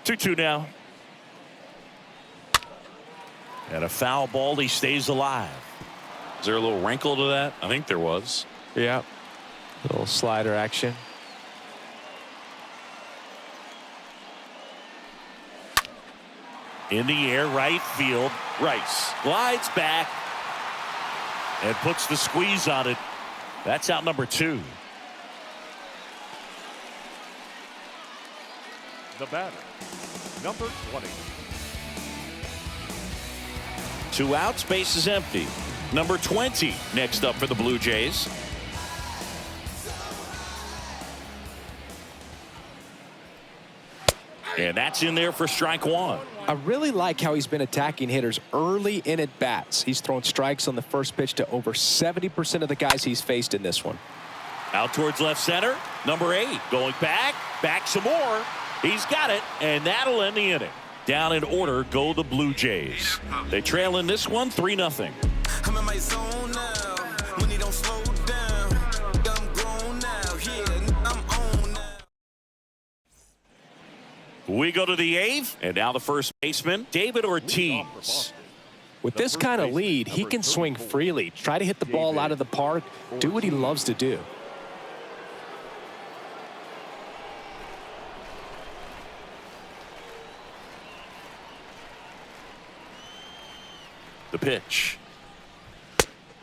Two now. And a foul ball. He stays alive. Is there a little wrinkle to that? I think there was. Yeah. A little slider action. In the air, right field. Rice glides back and puts the squeeze on it. That's out number 2. The batter, number 20. 2 outs, base is empty. Number 20 next up for the Blue Jays. And that's in there for strike 1. I really like how he's been attacking hitters early in at bats. He's thrown strikes on the first pitch to over 70% of the guys he's faced in this one. Out towards left center. Number 8 going back some more. He's got it, and that'll end the inning. Down in order go the Blue Jays. They trail in this one 3-0. I'm in my zone now. Money don't slow down. I'm grown now. Yeah, I'm on now. We go to the 8th, and now the first baseman, David Ortiz. With this kind of lead, he can swing freely, try to hit the ball out of the park, do what he loves to do. The pitch.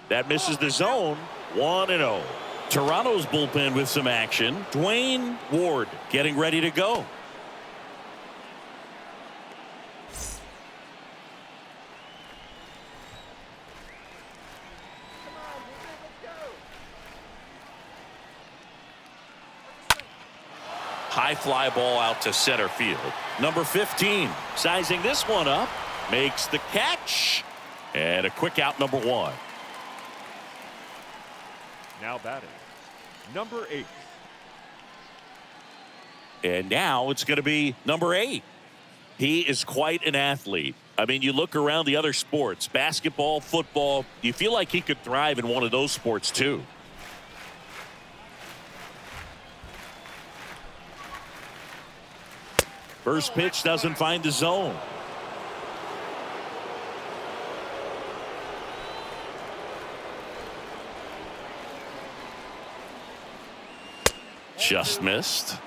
That misses the zone. 1-0. Toronto's bullpen with some action. Dwayne Ward getting ready to go. High fly ball out to center field. Number 15 sizing this one up. makes the catch. And a quick out, number 1. Now batting, number 8. And now it's going to be number 8. He is quite an athlete. I mean, you look around the other sports, basketball, football, you feel like he could thrive in one of those sports too. First pitch doesn't find the zone. Just missed.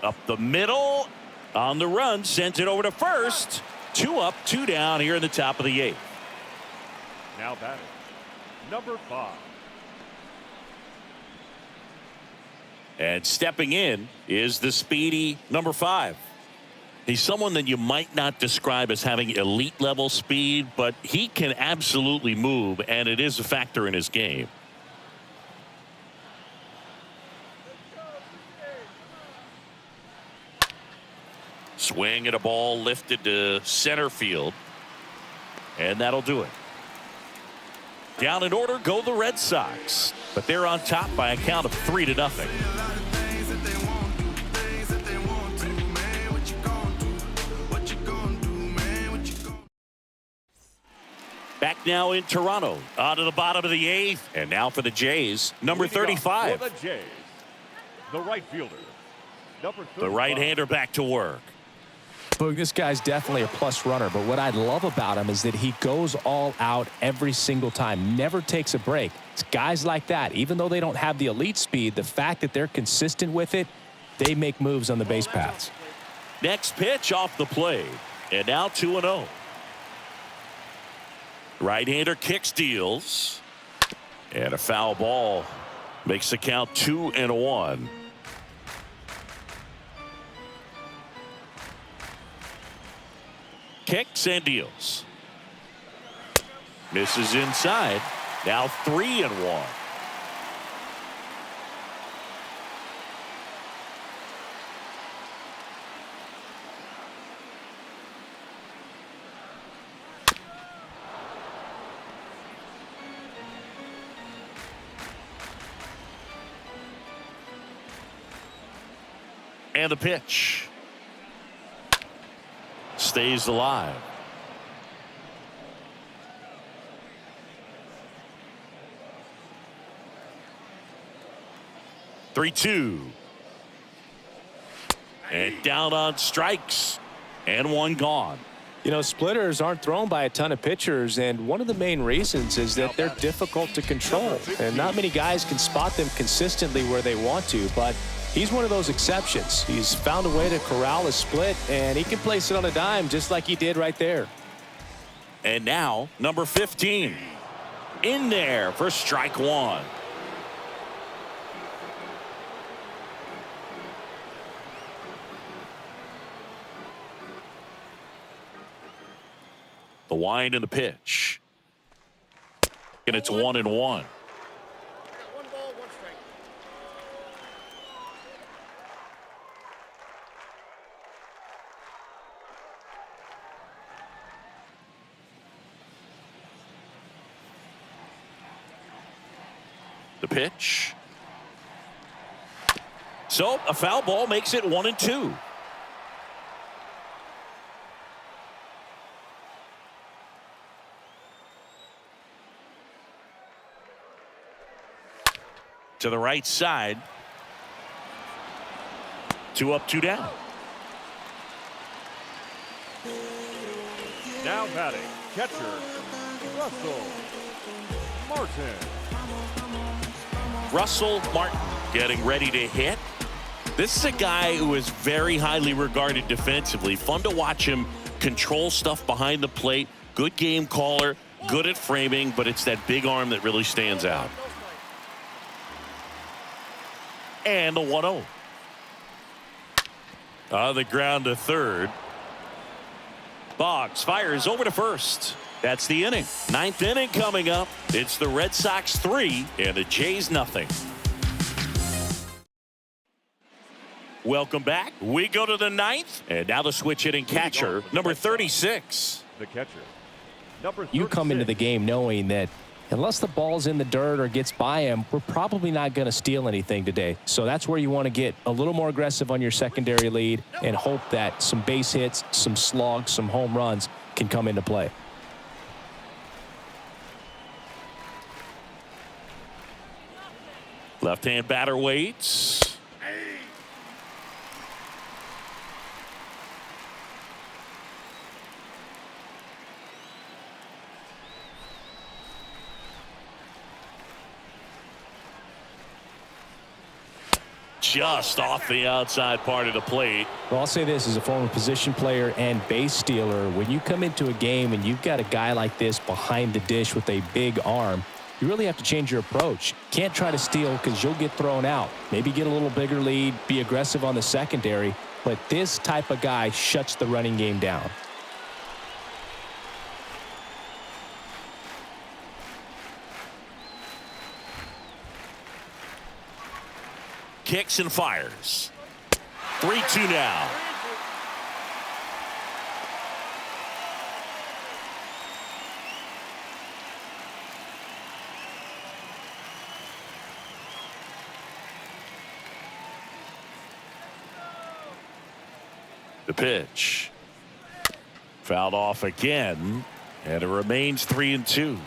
Up the middle, on the run, sends it over to first. 2 up, 2 down here in the top of the 8th. Now batting, number 5. And stepping in is the speedy number 5. He's someone that you might not describe as having elite level speed, but he can absolutely move, and it is a factor in his game. Swing and a ball lifted to center field. And that'll do it. Down in order go the Red Sox. But they're on top by a count of 3-0. Back now in Toronto. On to the bottom of the 8th. And now for the Jays, number 35. For the Jays, the right fielder, number 35. The right-hander back to work. Boog, this guy's definitely a plus runner, but what I love about him is that he goes all out every single time, never takes a break. It's guys like that, even though they don't have the elite speed, the fact that they're consistent with it, they make moves on the base paths. Next pitch off the plate, and now 2-0. Right-hander kicks, deals, and a foul ball makes the count 2-1. Kicks and deals. Misses inside. Now 3-1. And the pitch. Stays alive. Three-two. And down on strikes. And one gone. You know, splitters aren't thrown by a ton of pitchers, and one of the main reasons is that they're difficult to control. And not many guys can spot them consistently where they want to, but he's one of those exceptions. He's found a way to corral a split, and he can place it on a dime just like he did right there. And now, number 15. In there for strike 1. The wind and the pitch. And it's 1-1. One ball, one strike. The pitch. So a foul ball makes it 1-2. To the right side. 2 up, 2 down. Now batting, catcher, Russell Martin. Russell Martin getting ready to hit. This is a guy who is very highly regarded defensively. Fun to watch him control stuff behind the plate. Good game caller, good at framing, but it's that big arm that really stands out. And the 1-0. On the ground to third. Boggs fires over to first. That's the inning. Ninth inning coming up. It's the Red Sox 3 and the Jays nothing. Welcome back. We go to the ninth, and now the switch hitting catcher, number 36. The catcher, number 36. You come into the game knowing that unless the ball's in the dirt or gets by him, we're probably not going to steal anything today. So that's where you want to get a little more aggressive on your secondary lead and hope that some base hits, some slugs, some home runs can come into play. Left-hand batter waits. Just off the outside part of the plate. Well, I'll say this as a former position player and base stealer. When you come into a game and you've got a guy like this behind the dish with a big arm, you really have to change your approach. Can't try to steal because you'll get thrown out. Maybe get a little bigger lead, be aggressive on the secondary, but this type of guy shuts the running game down. Kicks and fires. 3-2 now. The pitch. Fouled off again, and it remains 3-2.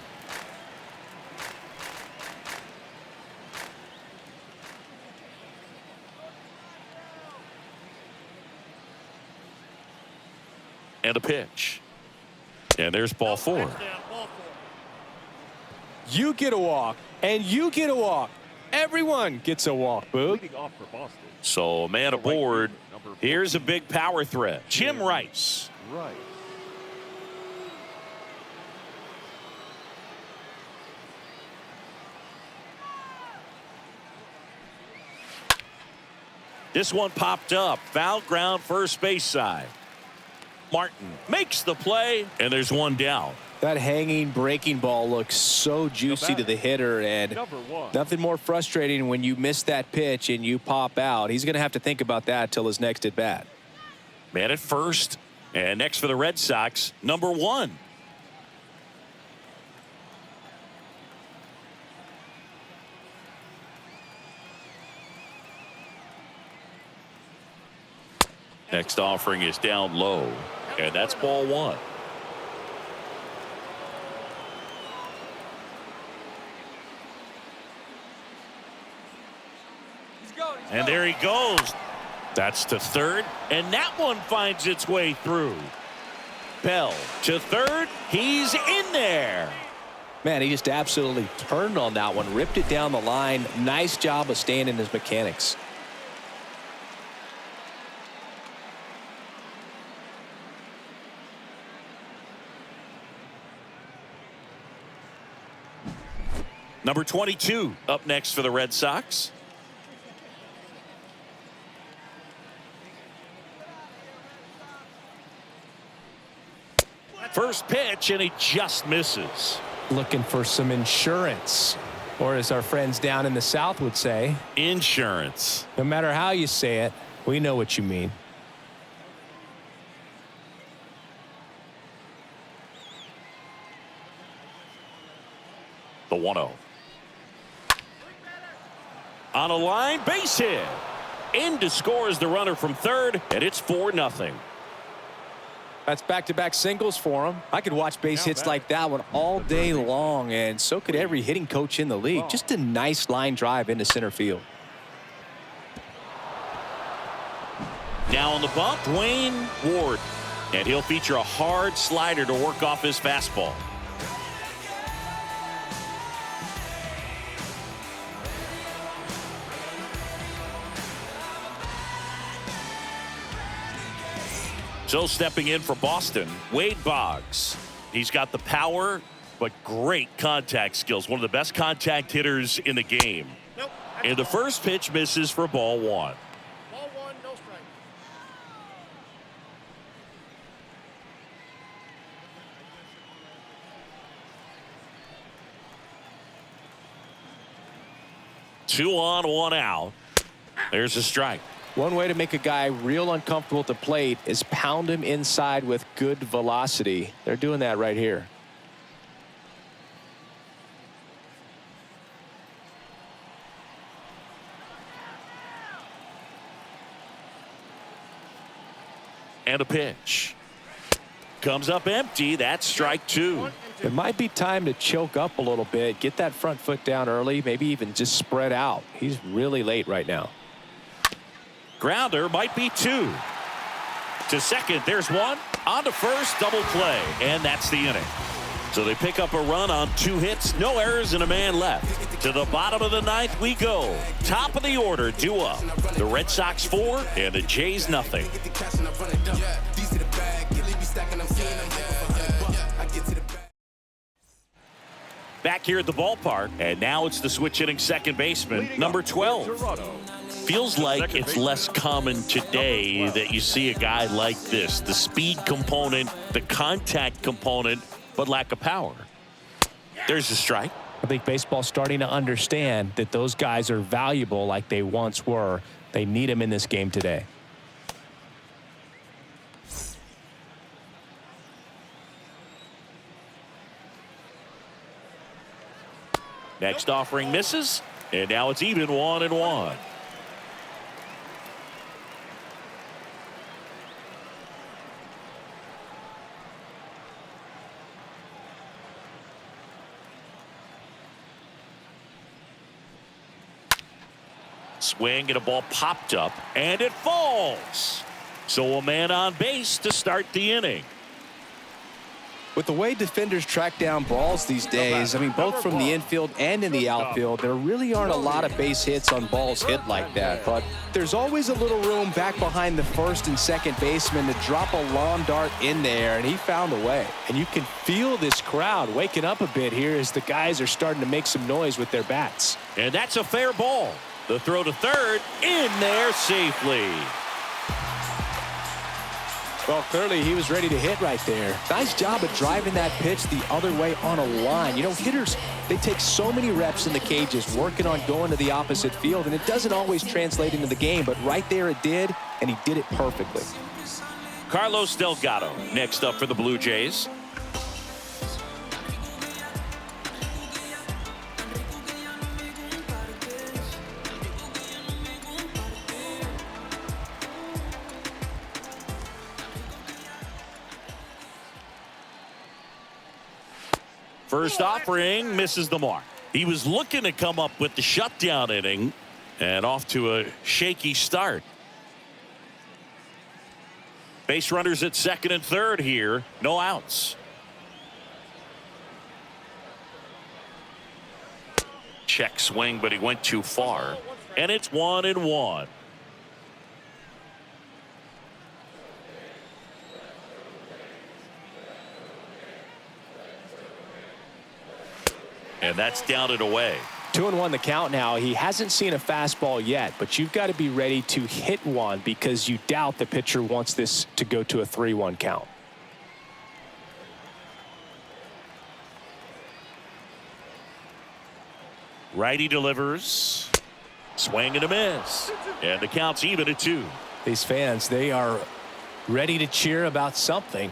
And a pitch. And there's ball 4. You get a walk, and you get a walk. Everyone gets a walk, Boog. Leading off for Boston. So a man aboard. Here's a big power threat. Jim Rice. Right. This one popped up. Foul ground first base side. Martin makes the play, and there's one down. That hanging breaking ball looks so juicy to the hitter, and nothing more frustrating when you miss that pitch and you pop out. He's going to have to think about that till his next at bat. Man at first, and next for the Red Sox, number 1. Next offering is down low, and that's ball 1. And there he goes. That's to third, and that one finds its way through. Bell to third. He's in there. Man, he just absolutely turned on that one, ripped it down the line. Nice job of staying in his mechanics. Number 22 up next for the Red Sox. First pitch, and he just misses. Looking for some insurance, or as our friends down in the South would say, insurance. No matter how you say it, we know what you mean. The 1-0. On a line, base hit. In to score is the runner from third, and it's 4-0. That's back-to-back singles for him. I could watch base hits like that one all day long, and so could every hitting coach in the league. Just a nice line drive into center field. Now on the bump, Dwayne Ward. And he'll feature a hard slider to work off his fastball. So stepping in for Boston, Wade Boggs. He's got the power, but great contact skills. One of the best contact hitters in the game. Nope. And the first pitch misses for ball 1. Ball 1, no strike. 2 on, 1 out. There's a strike. One way to make a guy real uncomfortable at the plate is pound him inside with good velocity. They're doing that right here. And a pitch. Comes up empty. That's strike 2. It might be time to choke up a little bit, get that front foot down early, maybe even just spread out. He's really late right now. Grounder might be 2. To second, there's 1. On to first, double play, and that's the inning. So they pick up a run on 2 hits, no errors, and a man left. To the bottom of the 9th we go. Top of the order, due up. The Red Sox 4 and the Jays nothing. Back here at the ballpark, and now it's the switch hitting second baseman, number 12. Feels like it's less common today that you see a guy like this. The speed component, the contact component, but lack of power. There's a strike. I think baseball's starting to understand that those guys are valuable like they once were. They need them in this game today. Next offering misses, and now it's even 1-1. Swing and a ball popped up, and it falls. So a man on base to start the inning. With the way defenders track down balls these days, I mean, both from the infield and in the outfield, there really aren't a lot of base hits on balls hit like that. But there's always a little room back behind the first and second baseman to drop a lawn dart in there, and he found a way. And you can feel this crowd waking up a bit here as the guys are starting to make some noise with their bats. And that's a fair ball. The throw to third, in there safely. Well, clearly he was ready to hit right there. Nice job of driving that pitch the other way on a line. You know, hitters, they take so many reps in the cages working on going to the opposite field, and it doesn't always translate into the game, but right there it did, and he did it perfectly. Carlos Delgado next up for the Blue Jays. First offering misses the mark. He was looking to come up with the shutdown inning and off to a shaky start. Base runners at second and third here. No outs. Check swing, but he went too far. And it's 1-1. And that's down and away. 2-1 the count now. He hasn't seen a fastball yet, but you've got to be ready to hit one because you doubt the pitcher wants this to go to a 3-1 count. Righty delivers. Swing and a miss. And the count's even at 2. These fans, they are ready to cheer about something.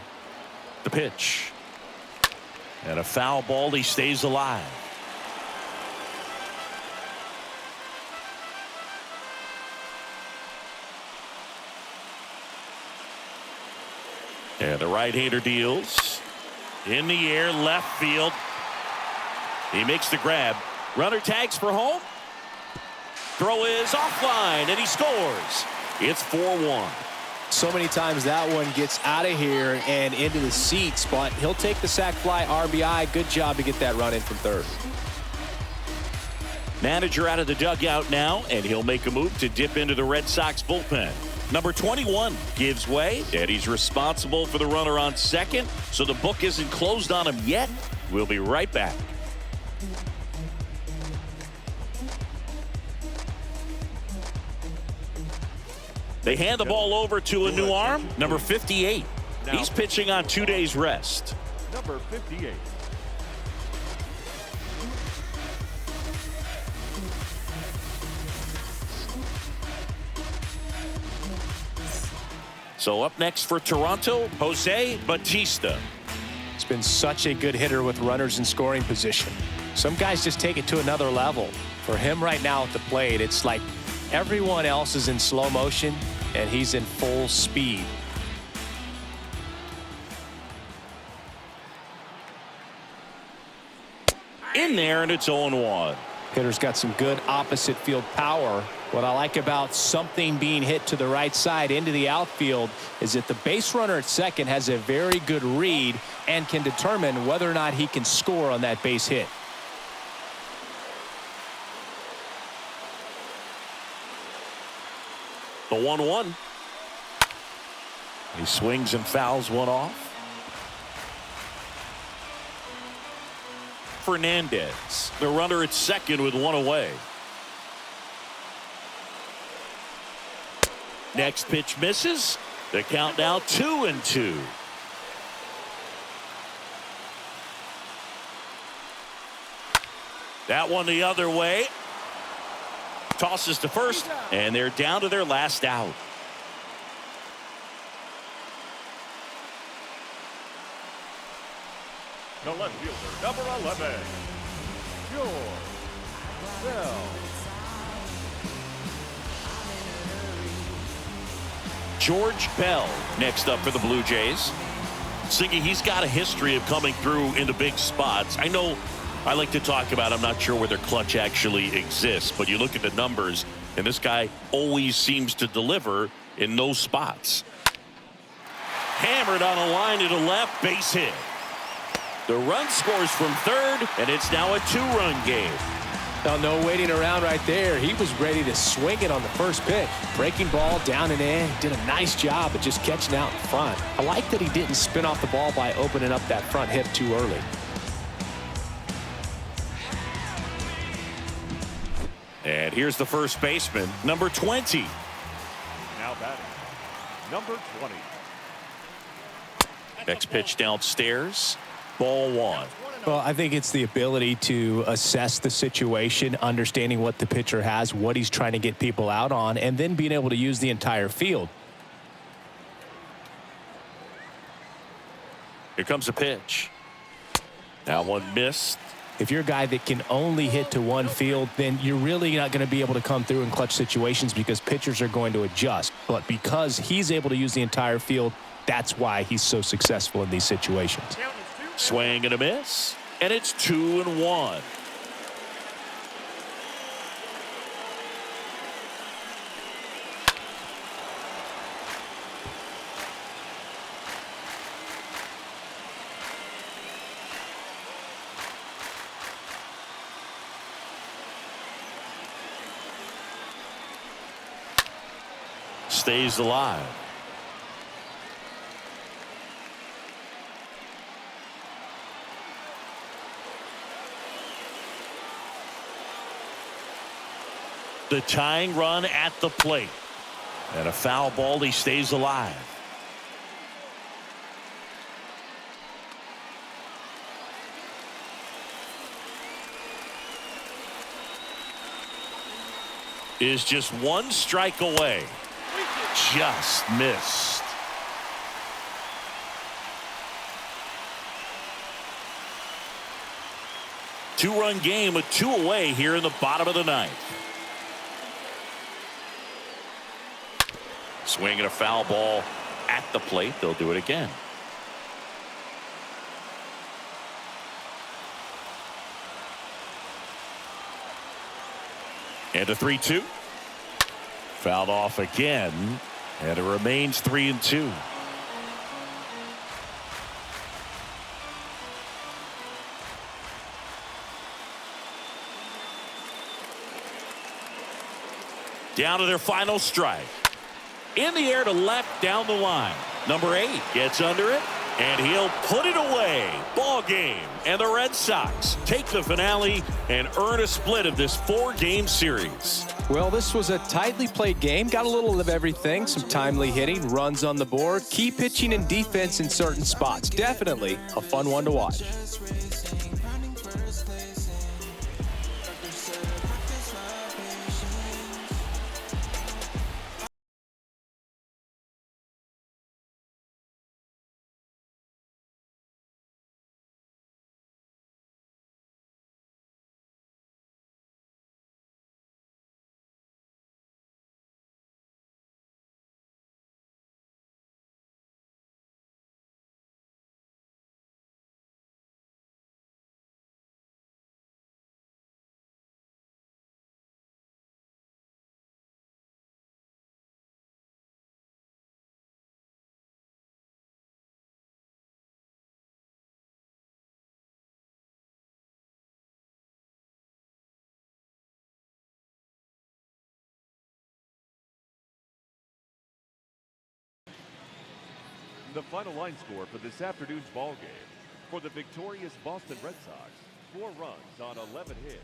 The pitch. And a foul ball. He stays alive. And the right-hander deals. In the air, left field. He makes the grab. Runner tags for home. Throw is offline, and he scores. It's 4-1. So many times that one gets out of here and into the seats, but he'll take the sac fly RBI. Good job to get that run in from third. Manager out of the dugout now, and he'll make a move to dip into the Red Sox bullpen. Number 21 gives way, and he's responsible for the runner on second, so the book isn't closed on him yet. We'll be right back. They hand the ball over to a new arm, number 58. He's pitching on 2 days rest. Number 58. So up next for Toronto, Jose Bautista. He's been such a good hitter with runners in scoring position. Some guys just take it to another level. For him right now at the plate, it's like everyone else is in slow motion and he's in full speed. In there, and it's 0-1. Hitter's got some good opposite field power. What I like about something being hit to the right side into the outfield is that the base runner at second has a very good read and can determine whether or not he can score on that base hit. The 1-1. He swings and fouls one off. Fernandez, the runner at second with one away. Next pitch misses. The count now 2-2. That one the other way. Tosses to first, and they're down to their last out. The left fielder, number 11, George Bell next up for the Blue Jays. Siggy, he's got a history of coming through into big spots. I know I like to talk about, I'm not sure whether clutch actually exists, but you look at the numbers, and this guy always seems to deliver in those spots. Hammered on a line to the left, base hit. The run scores from third, and it's now a two-run game. Now, no waiting around right there. He was ready to swing it on the first pitch. Breaking ball down and in. Did a nice job of just catching out in front. I like that he didn't spin off the ball by opening up that front hip too early. And here's the first baseman, number 20. now batting, number 20. Next pitch downstairs. Ball one. Well, I think it's the ability to assess the situation, understanding what the pitcher has, what he's trying to get people out on, and then being able to use the entire field. Here comes a pitch. That one missed. If you're a guy that can only hit to one field, then you're really not going to be able to come through in clutch situations because pitchers are going to adjust. But because he's able to use the entire field, that's why he's so successful in these situations. Swing and a miss. And it's 2-1. Stays alive. The tying run at the plate. And a foul ball, he stays alive. Is just one strike away. Just missed. Two-run game with two away here in the bottom of the ninth. Swinging a foul ball at the plate. They'll do it again. And a 3-2. Fouled off again. And it remains 3-2. Down to their final strike. In the air to left down the line. Number 8 gets under it, and he'll put it away. Ball game. And the Red Sox take the finale and earn a split of this 4-game series. Well, this was a tightly played game. Got a little of everything. Some timely hitting, runs on the board, key pitching and defense in certain spots. Definitely a fun one to watch. The final line score for this afternoon's ball game. For the victorious Boston Red Sox, 4 runs on 11 hits.